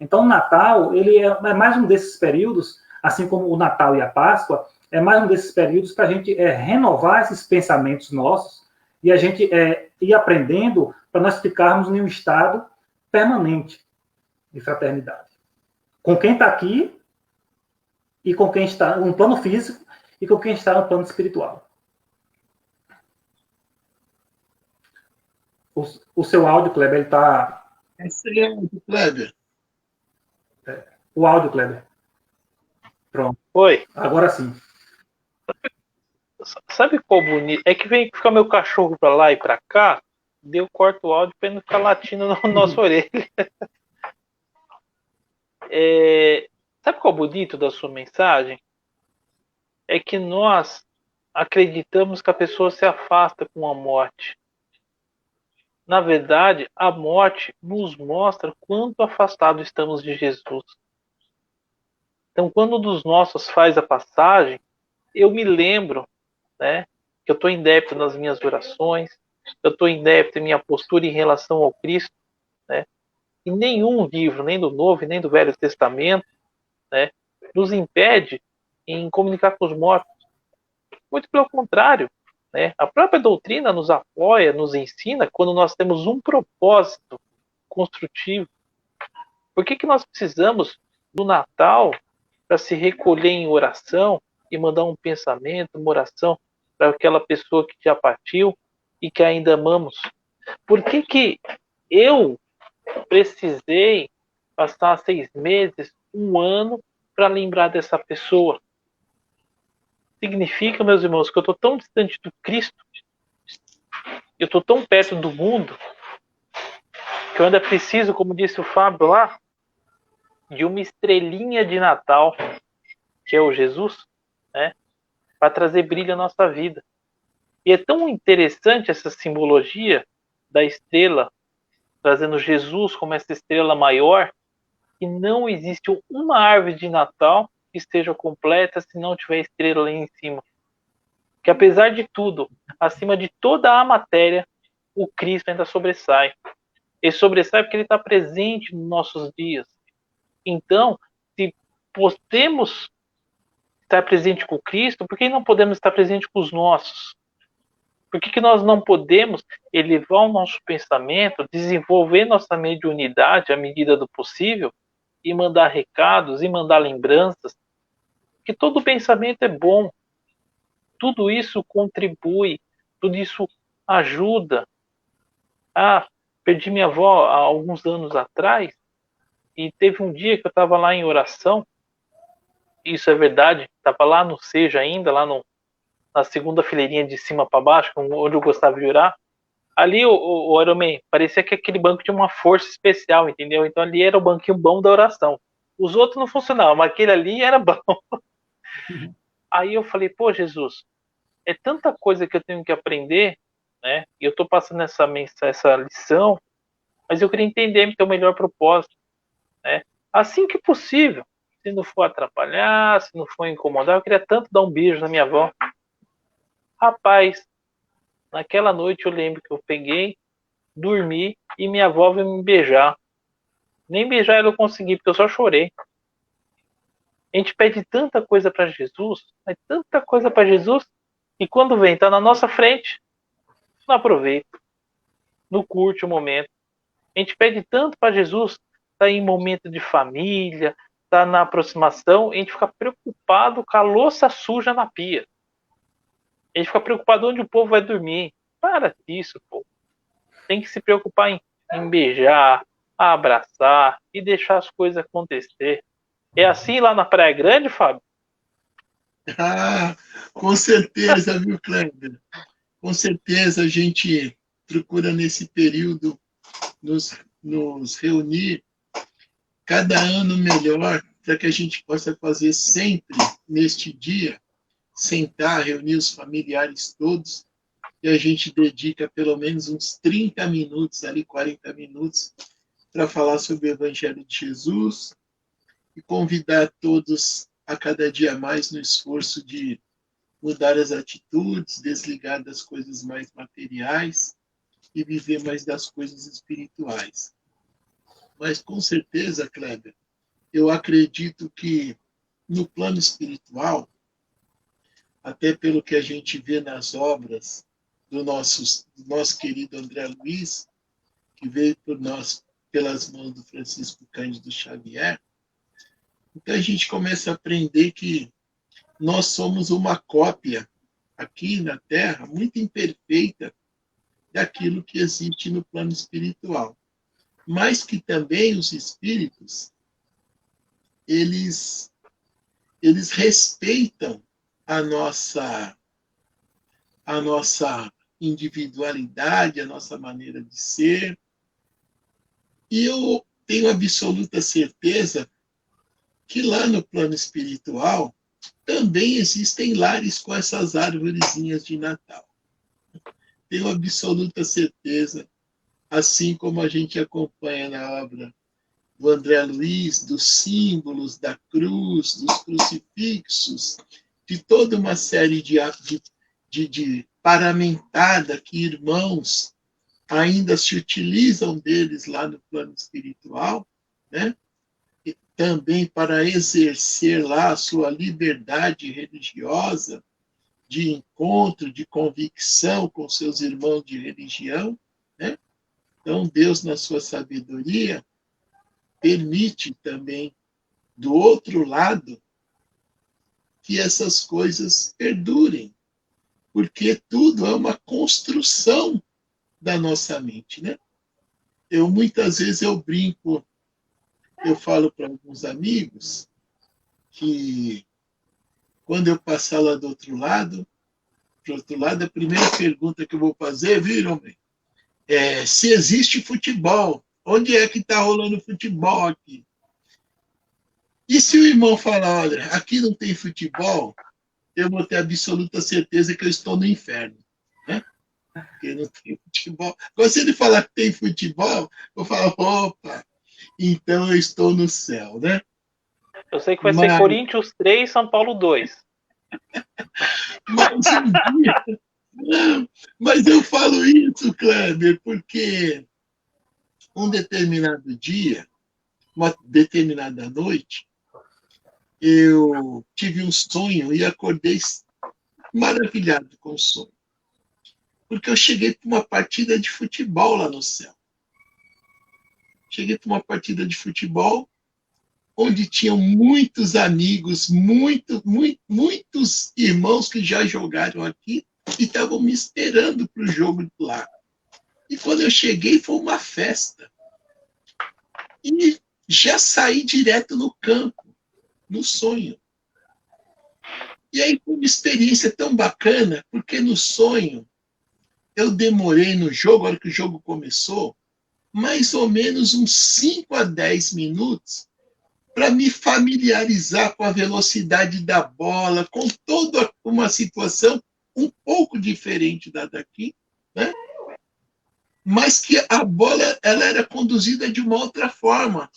Então, o Natal, ele é mais um desses períodos, assim como o Natal e a Páscoa, é mais um desses períodos para a gente renovar esses pensamentos nossos e a gente ir aprendendo para nós ficarmos em um estado permanente de fraternidade. Com quem está aqui e com quem está no plano físico e com quem está no plano espiritual. O seu áudio, Kleber, ele está... Excelente, Kleber. O áudio, Kleber. Pronto. Oi. Agora sim. Sabe qual bonito? É que vem ficar meu cachorro pra lá e pra cá, deu corto o áudio pra ele não ficar latindo na nossa orelha. Sabe qual é o bonito da sua mensagem? É que nós acreditamos que a pessoa se afasta com a morte. Na verdade, a morte nos mostra quanto afastado estamos de Jesus. Então, quando um dos nossos faz a passagem, eu me lembro, né, que eu estou em débito nas minhas orações, eu estou em débito em minha postura em relação ao Cristo, né? E nenhum livro, nem do Novo nem do Velho Testamento, né, nos impede em comunicar com os mortos. Muito pelo contrário, né? A própria doutrina nos apoia, nos ensina quando nós temos um propósito construtivo. Por que nós precisamos do Natal para se recolher em oração e mandar um pensamento, uma oração para aquela pessoa que já partiu e que ainda amamos? Por que eu precisei passar 6 meses, 1 ano para lembrar dessa pessoa? Significa, meus irmãos, que eu estou tão distante do Cristo, eu estou tão perto do mundo, que eu ainda preciso, como disse o Fábio lá, de uma estrelinha de Natal, que é o Jesus, né, para trazer brilho à nossa vida. E é tão interessante essa simbologia da estrela, trazendo Jesus como essa estrela maior, que não existe uma árvore de Natal que esteja completa se não tiver estrela ali em cima. Que apesar de tudo, acima de toda a matéria, o Cristo ainda sobressai. Ele sobressai porque ele está presente nos nossos dias. Então, se podemos estar presente com Cristo, por que não podemos estar presente com os nossos? Por que nós não podemos elevar o nosso pensamento, desenvolver nossa mediunidade à medida do possível e mandar recados e mandar lembranças? Que todo pensamento é bom. Tudo isso contribui, tudo isso ajuda. Perdi minha avó há alguns anos atrás e teve um dia que eu estava lá em oração. Isso é verdade, estava lá no Seja ainda, lá na segunda fileirinha de cima para baixo, onde eu gostava de orar. Ali, o Ironman, parecia que aquele banco tinha uma força especial, entendeu? Então ali era o banquinho bom da oração. Os outros não funcionavam, mas aquele ali era bom. Aí eu falei, pô, Jesus, é tanta coisa que eu tenho que aprender, né? E eu estou passando essa lição, mas eu queria entender o teu melhor propósito, né? Assim que possível. Se não for atrapalhar, se não for incomodar, eu queria tanto dar um beijo na minha avó. Rapaz, Naquela noite eu lembro que eu peguei, dormi e minha avó veio me beijar. Nem beijar ela eu consegui, porque eu só chorei. A gente pede tanta coisa para Jesus, mas tanta coisa para Jesus, e quando vem, tá na nossa frente, não aproveita, não curte o momento. A gente pede tanto para Jesus, tá em momento de família, tá na aproximação, e a gente fica preocupado com a louça suja na pia. A gente fica preocupado onde o povo vai dormir. Para disso, pô. Tem que se preocupar em beijar, abraçar e deixar as coisas acontecer. É assim lá na Praia Grande, Fábio? Ah, com certeza, viu, Kleber? Com certeza a gente procura nesse período nos reunir cada ano melhor para que a gente possa fazer sempre neste dia, sentar, reunir os familiares todos e a gente dedica pelo menos uns 30 minutos, ali 40 minutos, para falar sobre o Evangelho de Jesus e convidar todos a cada dia mais no esforço de mudar as atitudes, desligar das coisas mais materiais e viver mais das coisas espirituais. Mas com certeza, Kleber, eu acredito que no plano espiritual, até pelo que a gente vê nas obras do nosso querido André Luiz, que veio por nós pelas mãos do Francisco Cândido Xavier, então a gente começa a aprender que nós somos uma cópia aqui na Terra muito imperfeita daquilo que existe no plano espiritual, mas que também os espíritos eles respeitam a nossa individualidade, a nossa maneira de ser. E eu tenho absoluta certeza que lá no plano espiritual também existem lares com essas árvorezinhas de Natal. Tenho absoluta certeza, assim como a gente acompanha na obra do André Luiz, dos símbolos da cruz, dos crucifixos, de toda uma série de paramentada que irmãos ainda se utilizam deles lá no plano espiritual, né? E também para exercer lá a sua liberdade religiosa, de encontro, de convicção com seus irmãos de religião, né? Então, Deus, na sua sabedoria, permite também, do outro lado, que essas coisas perdurem, porque tudo é uma construção da nossa mente, né? Muitas vezes eu brinco, eu falo para alguns amigos que quando eu passar lá do outro lado, a primeira pergunta que eu vou fazer, viram, se existe futebol, onde é que está rolando futebol aqui? E se o irmão falar, olha, aqui não tem futebol, eu vou ter absoluta certeza que eu estou no inferno, né? Porque não tem futebol. Agora, se ele falar que tem futebol, eu falo, opa, então eu estou no céu, né? Eu sei que vai ser Corinthians 3, São Paulo 2. Mas um dia... Mas eu falo isso, Kleber, porque um determinado dia, uma determinada noite, eu tive um sonho e acordei maravilhado com o sonho. Porque eu cheguei para uma partida de futebol lá no céu. Cheguei para uma partida de futebol onde tinham muitos amigos, muitos irmãos que já jogaram aqui e estavam me esperando para o jogo lá. E quando eu cheguei, foi uma festa. E já saí direto no campo, no sonho. E aí foi uma experiência tão bacana, porque no sonho eu demorei no jogo, a hora que o jogo começou, mais ou menos uns 5 a 10 minutos para me familiarizar com a velocidade da bola, com toda uma situação um pouco diferente da daqui, né? Mas que a bola ela era conduzida de uma outra forma.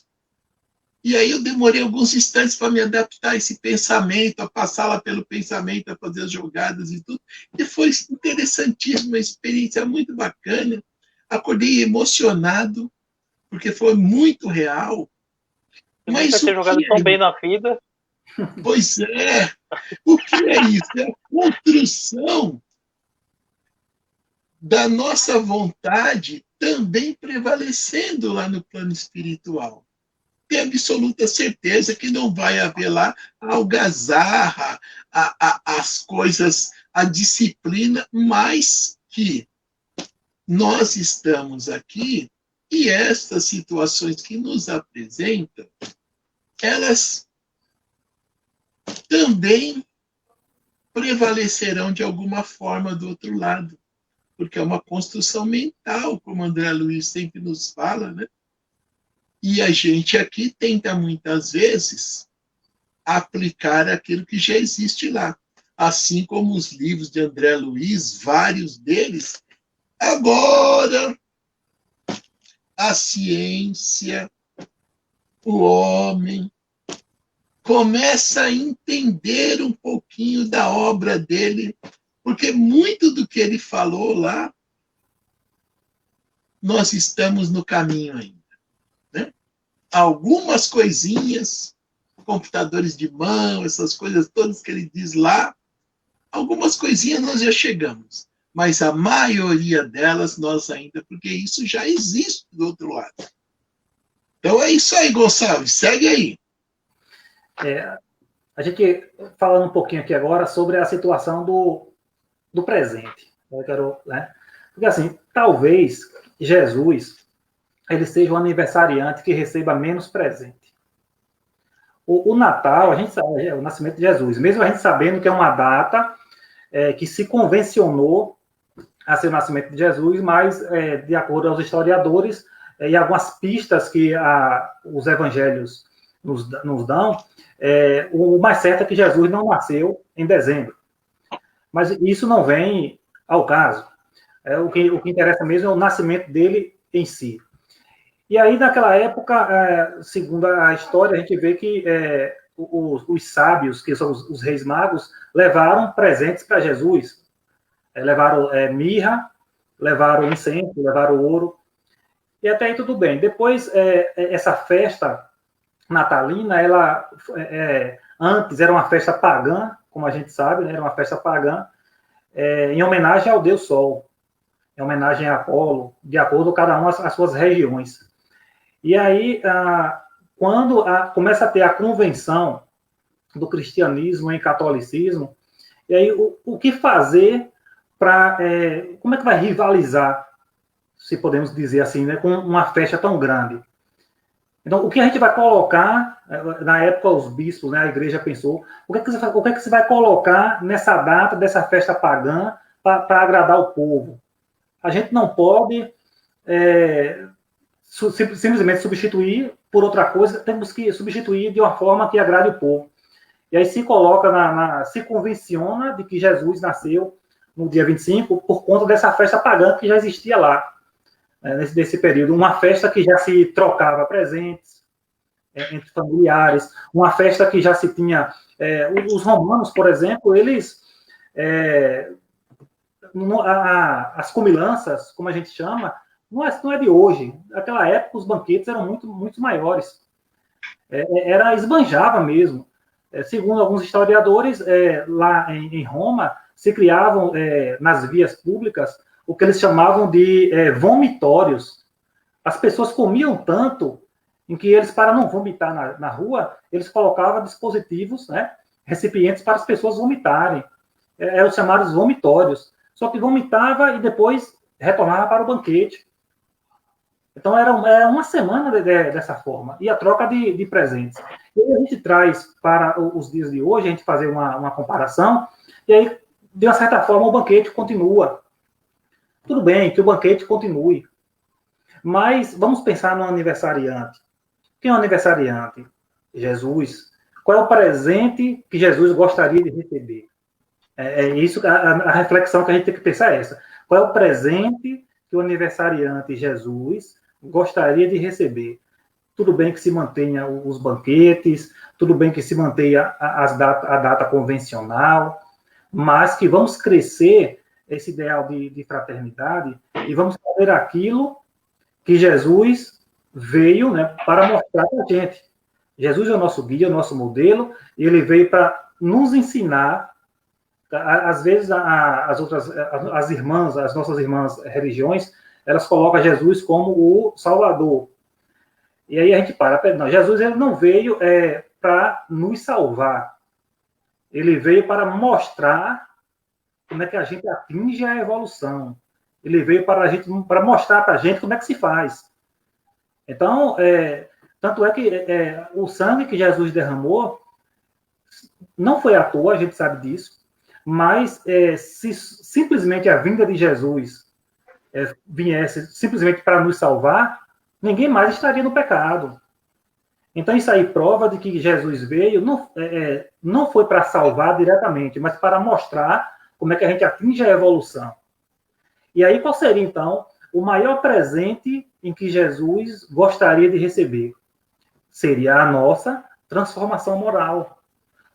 E aí eu demorei alguns instantes para me adaptar a esse pensamento, a passá-la pelo pensamento, a fazer as jogadas e tudo. E foi interessantíssimo, uma experiência muito bacana. Acordei emocionado, porque foi muito real. Eu nunca Mas o tinha jogado que é tão bem isso? na vida. Pois é, o que é isso? É a construção da nossa vontade também prevalecendo lá no plano espiritual. Tenho absoluta certeza que não vai haver lá a algazarra, as coisas, a disciplina, mas que nós estamos aqui e estas situações que nos apresentam, elas também prevalecerão de alguma forma do outro lado, porque é uma construção mental, como André Luiz sempre nos fala, né? E a gente aqui tenta muitas vezes aplicar aquilo que já existe lá. Assim como os livros de André Luiz, vários deles, agora a ciência, o homem, começa a entender um pouquinho da obra dele, porque muito do que ele falou lá, nós estamos no caminho ainda. Né? Algumas coisinhas, computadores de mão, essas coisas todas que ele diz lá, algumas coisinhas nós já chegamos, mas a maioria delas nós ainda, porque isso já existe do outro lado. Então é isso aí, Gonçalves, segue aí. A gente falando um pouquinho aqui agora sobre a situação do presente. Eu quero, né? Porque assim, talvez Jesus ele seja um aniversariante que receba menos presente. O Natal, a gente sabe, é o nascimento de Jesus, mesmo a gente sabendo que é uma data que se convencionou a ser o nascimento de Jesus, mas, de acordo aos historiadores, e algumas pistas que os evangelhos nos dão, o mais certo é que Jesus não nasceu em dezembro. Mas isso não vem ao caso. O que interessa mesmo é o nascimento dele em si. E aí, naquela época, segundo a história, a gente vê que os sábios, que são os reis magos, levaram presentes para Jesus. Levaram mirra, levaram incenso, levaram ouro. E até aí tudo bem. Depois, essa festa natalina, ela antes era uma festa pagã, como a gente sabe, né? Era uma festa pagã, em homenagem ao Deus Sol, em homenagem a Apolo, de acordo com cada uma as suas regiões. E aí, quando começa a ter a convenção do cristianismo em catolicismo, e aí o que fazer para... como é que vai rivalizar, se podemos dizer assim, né, com uma festa tão grande? Então, o que a gente vai colocar, na época os bispos, né, a igreja pensou, o que é que você vai colocar nessa data dessa festa pagã para agradar o povo? A gente não pode simplesmente substituir por outra coisa, temos que substituir de uma forma que agrade o povo. E aí se coloca, se convenciona de que Jesus nasceu no dia 25 por conta dessa festa pagã que já existia lá, nesse período. Uma festa que já se trocava presentes entre familiares, uma festa que já se tinha... os romanos, por exemplo, eles... as comilanças, como a gente chama, não é de hoje. Naquela época, os banquetes eram muito maiores. Esbanjava mesmo. Segundo alguns historiadores, lá em Roma, se criavam, nas vias públicas, o que eles chamavam de vomitórios. As pessoas comiam tanto em que eles, para não vomitar na rua, eles colocavam dispositivos, né, recipientes para as pessoas vomitarem. Eram os chamados vomitórios. Só que vomitava e depois retornava para o banquete. Então, era uma semana dessa forma. E a troca de presentes. E aí a gente traz para os dias de hoje, a gente fazer uma comparação, e aí, de uma certa forma, o banquete continua. Tudo bem que o banquete continue. Mas vamos pensar no aniversariante. Quem é o aniversariante? Jesus. Qual é o presente que Jesus gostaria de receber? Isso, a reflexão que a gente tem que pensar é essa. Qual é o presente que o aniversariante Jesus gostaria de receber? tudo bem que se mantenha os banquetes, tudo bem que se mantenha a data convencional, mas que vamos crescer esse ideal de fraternidade e vamos fazer aquilo que Jesus veio, né, para mostrar para a gente. Jesus é o nosso guia, o nosso modelo, e ele veio para nos ensinar. Às vezes as irmãs, as nossas irmãs religiões, elas colocam Jesus como o Salvador. E aí a gente não, Jesus ele não veio para nos salvar. Ele veio para mostrar como é que a gente atinge a evolução. Ele veio para mostrar para a gente como é que se faz. Então, tanto é que o sangue que Jesus derramou não foi à toa, a gente sabe disso, mas se simplesmente a vinda de Jesus viesse simplesmente para nos salvar, ninguém mais estaria no pecado. Então, isso aí prova de que Jesus veio, não foi para salvar diretamente, mas para mostrar como é que a gente atinge a evolução. E aí, qual seria, então, o maior presente em que Jesus gostaria de receber? Seria a nossa transformação moral.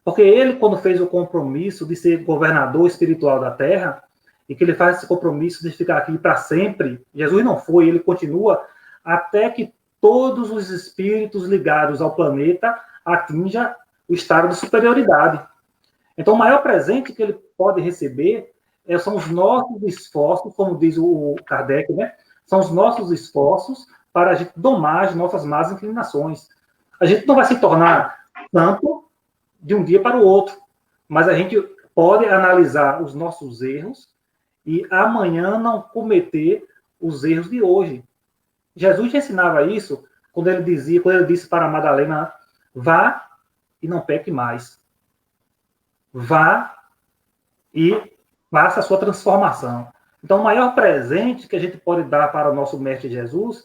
Porque ele, quando fez o compromisso de ser governador espiritual da Terra, e que ele faz esse compromisso de ficar aqui para sempre, Jesus não foi, ele continua até que todos os espíritos ligados ao planeta atinjam o estado de superioridade. Então, o maior presente que ele pode receber são os nossos esforços, como diz o Kardec, né? São os nossos esforços para a gente domar as nossas más inclinações. A gente não vai se tornar santo de um dia para o outro, mas a gente pode analisar os nossos erros e amanhã não cometer os erros de hoje. Jesus já ensinava isso quando ele disse para Madalena: vá e não peque mais. Vá e faça a sua transformação. Então, o maior presente que a gente pode dar para o nosso Mestre Jesus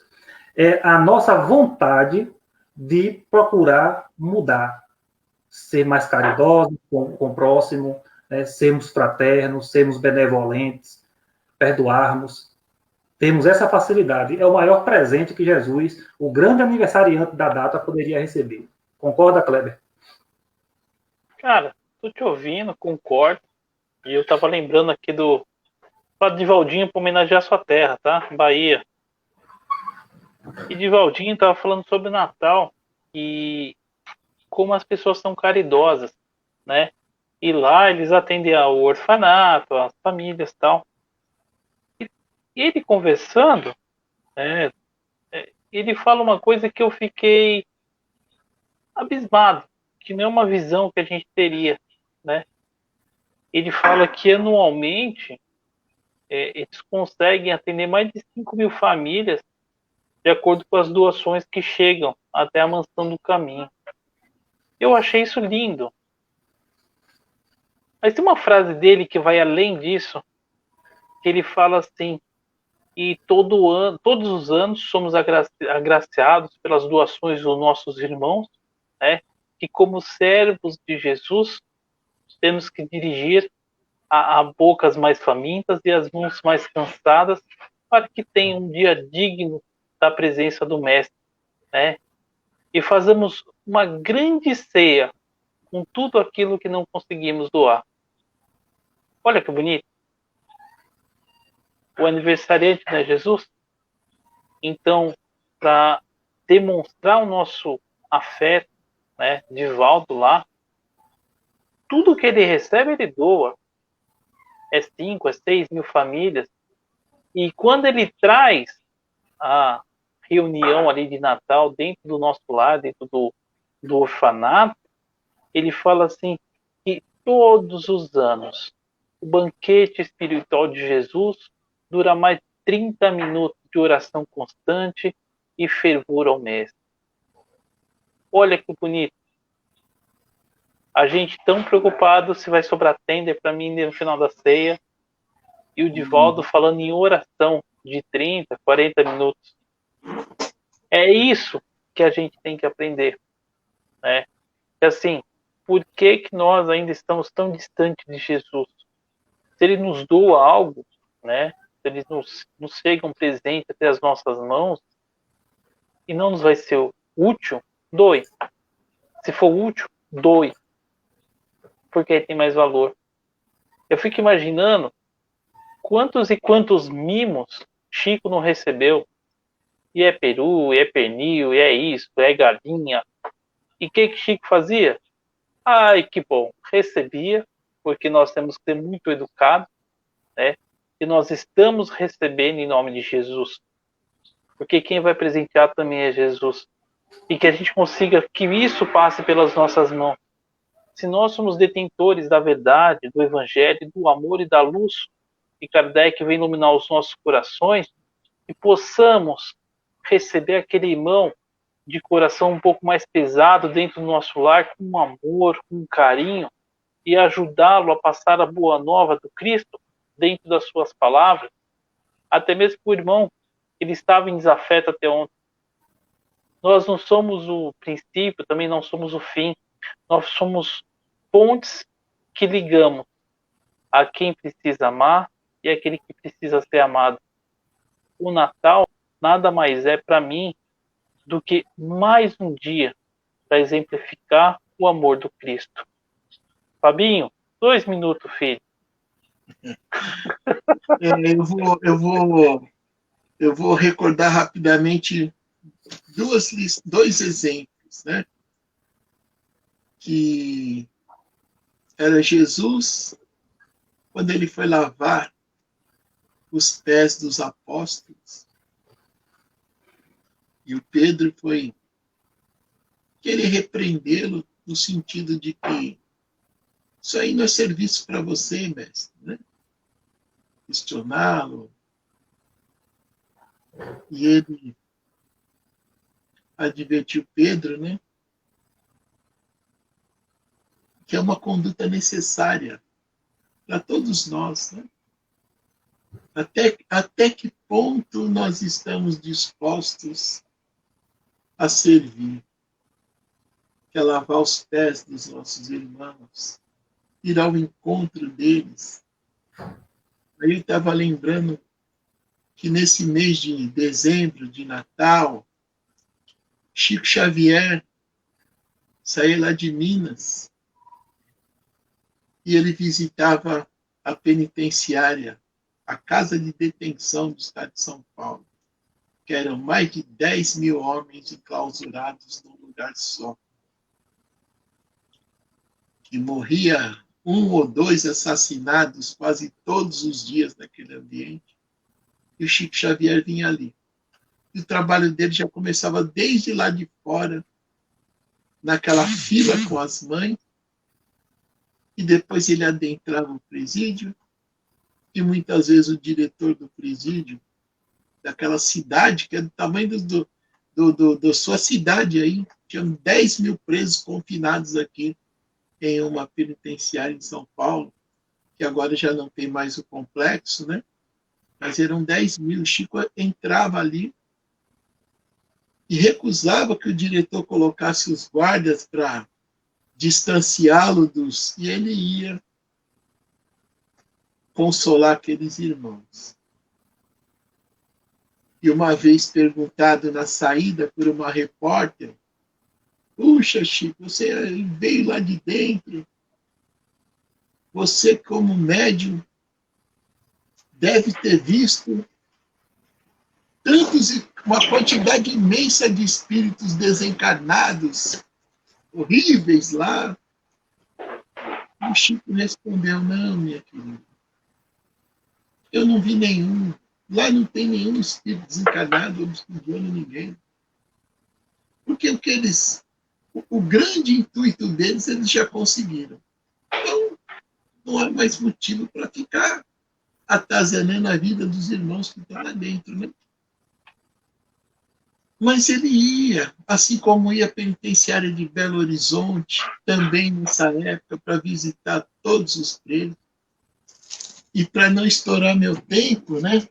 é a nossa vontade de procurar mudar, ser mais caridosos com o próximo, sermos fraternos, sermos benevolentes, perdoarmos. Temos essa facilidade. É o maior presente que Jesus, o grande aniversariante da data, poderia receber. Concorda, Kleber? Cara, tô te ouvindo, concordo. E eu tava lembrando aqui do Divaldinho para homenagear a sua terra, tá? Bahia. E Divaldinho tava falando sobre o Natal e como as pessoas são caridosas, né? E lá eles atendem ao orfanato, às famílias e tal. E ele conversando, ele fala uma coisa que eu fiquei abismado, que não é uma visão que a gente teria, né? Ele fala que anualmente eles conseguem atender mais de 5.000 famílias de acordo com as doações que chegam até a Mansão do Caminho. Eu achei isso lindo. Mas tem uma frase dele que vai além disso, que ele fala assim: e todos os anos somos agraciados pelas doações dos nossos irmãos, né? Que como servos de Jesus temos que dirigir a bocas mais famintas e as mãos mais cansadas para que tenham um dia digno da presença do Mestre, né? E fazemos uma grande ceia com tudo aquilo que não conseguimos doar. Olha que bonito. O aniversariante não é Jesus? Então, para demonstrar o nosso afeto, né, Divaldo lá, tudo que ele recebe, ele doa. 5, 6.000 famílias. E quando ele traz a reunião ali de Natal dentro do nosso lar, dentro do orfanato, ele fala assim que todos os anos o banquete espiritual de Jesus dura mais de 30 minutos de oração constante e fervor ao Mestre. Olha que bonito. A gente tão preocupado se vai sobrar tender para mim no final da ceia, e o Divaldo falando em oração de 30, 40 minutos. É isso que a gente tem que aprender, né? É assim, por que nós ainda estamos tão distantes de Jesus? Se ele nos doa algo, né? Se eles nos chegam presente até as nossas mãos, e não nos vai ser útil, doe. Se for útil, doe. Porque aí tem mais valor. Eu fico imaginando quantos e quantos mimos Chico não recebeu. E é peru, e é pernil, e é isso, é galinha. E o que Chico fazia? Ai, que bom. Recebia, porque nós temos que ser muito educados, né? E nós estamos recebendo em nome de Jesus. Porque quem vai presentear também é Jesus. E que a gente consiga que isso passe pelas nossas mãos. Se nós somos detentores da verdade, do evangelho, do amor e da luz, que Kardec vem iluminar os nossos corações, e possamos receber aquele irmão de coração um pouco mais pesado dentro do nosso lar, com amor, com carinho, e ajudá-lo a passar a boa nova do Cristo dentro das suas palavras, até mesmo para o irmão, ele estava em desafeto até ontem. Nós não somos o princípio, também não somos o fim. Nós somos pontes que ligamos a quem precisa amar e aquele que precisa ser amado. O Natal nada mais é para mim do que mais um dia para exemplificar o amor do Cristo. Fabinho, 2 minutos, filho. Eu vou recordar rapidamente dois exemplos, né? Que era Jesus, quando ele foi lavar os pés dos apóstolos, e o Pedro foi querer repreendê-lo no sentido de que isso aí não é serviço para você, mestre, né? Questioná-lo. E ele advertiu Pedro, né? Que é uma conduta necessária para todos nós, né? Até que ponto nós estamos dispostos a servir? Que é lavar os pés dos nossos irmãos, ir ao encontro deles. Aí eu estava lembrando que nesse mês de dezembro, de Natal, Chico Xavier saía lá de Minas e ele visitava a penitenciária, a casa de detenção do estado de São Paulo, que eram mais de 10 mil homens enclausurados num lugar só. E morria 1 ou 2 assassinados quase todos os dias naquele ambiente. E o Chico Xavier vinha ali. E o trabalho dele já começava desde lá de fora, naquela fila com as mães, e depois ele adentrava o presídio, e muitas vezes o diretor do presídio, daquela cidade, que é do tamanho da sua cidade aí, tinham 10 mil presos confinados aqui em uma penitenciária em São Paulo, que agora já não tem mais o complexo, né? Mas eram 10 mil. O Chico entrava ali e recusava que o diretor colocasse os guardas para distanciá-lo dos... E ele ia consolar aqueles irmãos. E uma vez perguntado na saída por uma repórter, puxa, Chico, você veio lá de dentro, você como médium deve ter visto uma quantidade imensa de espíritos desencarnados, horríveis lá. E o Chico respondeu, não, minha querida, eu não vi nenhum. Lá não tem nenhum espírito desencarnado, obsidiando ninguém. Porque o grande intuito deles, eles já conseguiram. Então, não há mais motivo para ficar atazanando a vida dos irmãos que estão lá dentro, né? Mas ele ia, assim como ia à penitenciária de Belo Horizonte, também nessa época, para visitar todos os presos. E para não estourar meu tempo, né?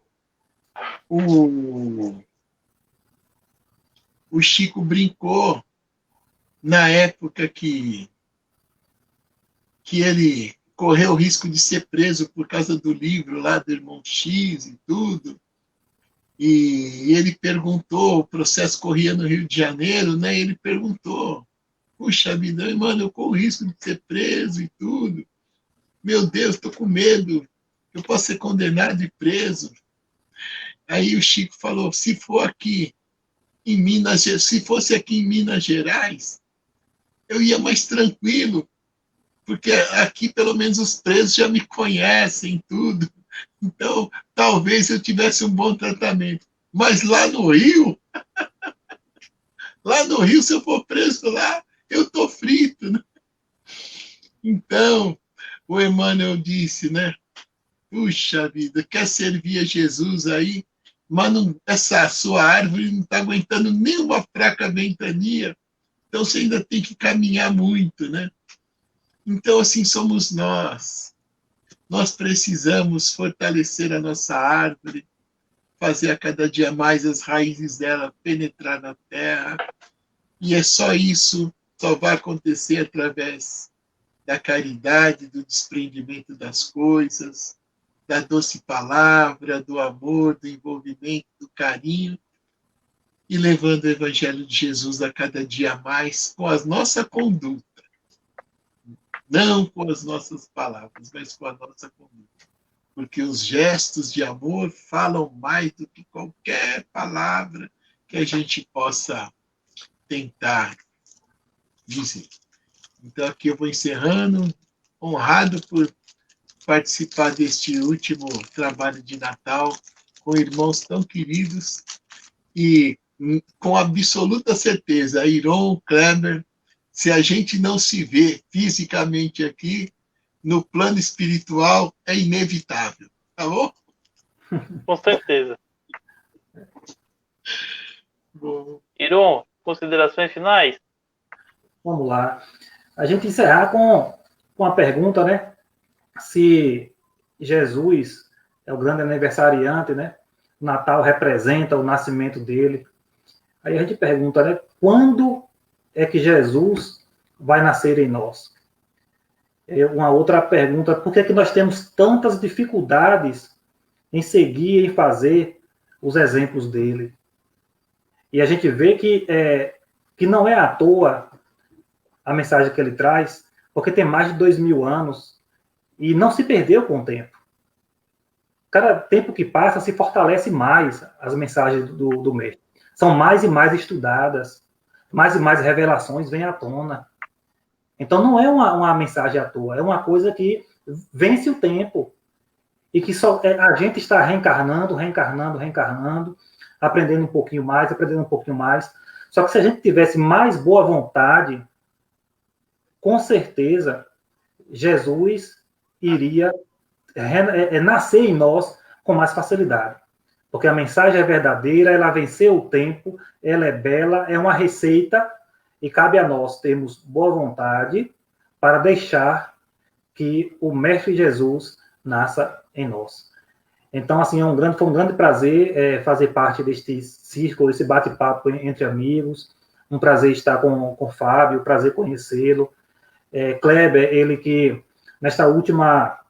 O Chico brincou na época que ele correu o risco de ser preso por causa do livro lá do Irmão X e tudo. E ele perguntou, o processo corria no Rio de Janeiro, né? Ele perguntou, puxa vida, mano, eu corro risco de ser preso e tudo. Meu Deus, estou com medo, eu posso ser condenado e preso. Aí o Chico falou, se for aqui em Minas, se fosse aqui em Minas Gerais, eu ia mais tranquilo, porque aqui pelo menos os presos já me conhecem tudo. Então, talvez eu tivesse um bom tratamento. Mas lá no Rio, se eu for preso lá, eu tô frito, né? Então, o Emmanuel disse, né? Puxa vida, quer servir a Jesus aí, mas não, essa sua árvore não está aguentando nem uma fraca ventania, então você ainda tem que caminhar muito, né? Então, assim somos nós. Nós precisamos fortalecer a nossa árvore, fazer a cada dia mais as raízes dela penetrar na terra, e é só isso, só vai acontecer através da caridade, do desprendimento das coisas, da doce palavra, do amor, do envolvimento, do carinho, e levando o Evangelho de Jesus a cada dia mais com a nossa conduta. Não com as nossas palavras, mas com a nossa conduta. Porque os gestos de amor falam mais do que qualquer palavra que a gente possa tentar dizer. Então, aqui eu vou encerrando, honrado por participar deste último trabalho de Natal com irmãos tão queridos e com absoluta certeza, Iron, Kleber, se a gente não se vê fisicamente aqui, no plano espiritual é inevitável, tá bom? Com certeza. Bom. Iron, considerações finais? Vamos lá. A gente encerrar com a pergunta, né? Se Jesus é o grande aniversariante, né? O Natal representa o nascimento dele. Aí a gente pergunta, né? Quando é que Jesus vai nascer em nós? Uma outra pergunta, por que é que nós temos tantas dificuldades em seguir, em fazer os exemplos dele? E a gente vê que não é à toa a mensagem que ele traz, porque tem mais de 2000 anos e não se perdeu com o tempo. Cada tempo que passa, se fortalece mais as mensagens do mestre. São mais e mais estudadas, mais e mais revelações vêm à tona. Então não é uma mensagem à toa, é uma coisa que vence o tempo e que só a gente está reencarnando, aprendendo um pouquinho mais, Só que se a gente tivesse mais boa vontade, com certeza Jesus iria nascer em nós com mais facilidade. Porque a mensagem é verdadeira, ela venceu o tempo, ela é bela, é uma receita, e cabe a nós termos boa vontade para deixar que o Mestre Jesus nasça em nós. Então, assim, foi um grande prazer fazer parte deste círculo, desse bate-papo entre amigos. Um prazer estar com o Fábio, um prazer conhecê-lo. Kleber, ele que, nesta última...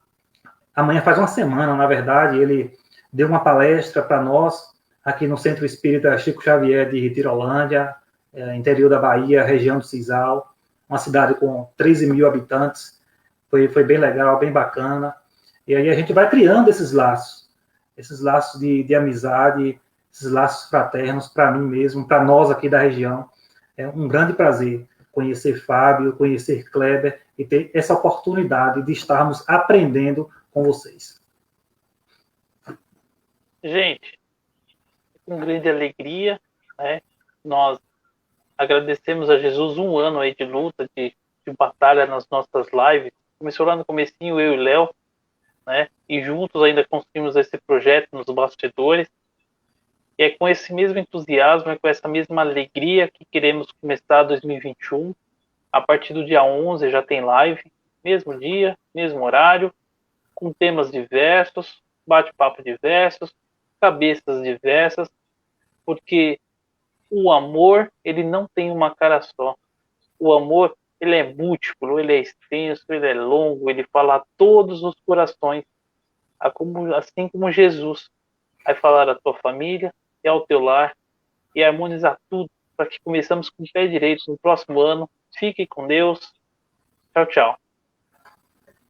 Amanhã faz uma semana, na verdade, ele deu uma palestra para nós, aqui no Centro Espírita Chico Xavier de Retirolândia, interior da Bahia, região do Cisal, uma cidade com 13 mil habitantes. Foi bem legal, bem bacana. E aí a gente vai criando esses laços de amizade, esses laços fraternos para mim mesmo, para nós aqui da região. É um grande prazer conhecer Fábio, conhecer Kleber e ter essa oportunidade de estarmos aprendendo com vocês. Gente, com grande alegria, né? Nós agradecemos a Jesus um ano aí de luta, de batalha nas nossas lives. Começou lá no comecinho, eu e o Léo, né? E juntos ainda construímos esse projeto nos bastidores. E é com esse mesmo entusiasmo, é com essa mesma alegria que queremos começar 2021. A partir do dia 11 já tem live, mesmo dia, mesmo horário, com temas diversos, bate-papo diversos, cabeças diversas, porque o amor, ele não tem uma cara só. O amor, ele é múltiplo, ele é extenso, ele é longo, ele fala a todos os corações, assim como Jesus. vai falar à tua família e ao teu lar e harmonizar tudo para que começamos com o pé direito no próximo ano. Fique com Deus. Tchau, tchau.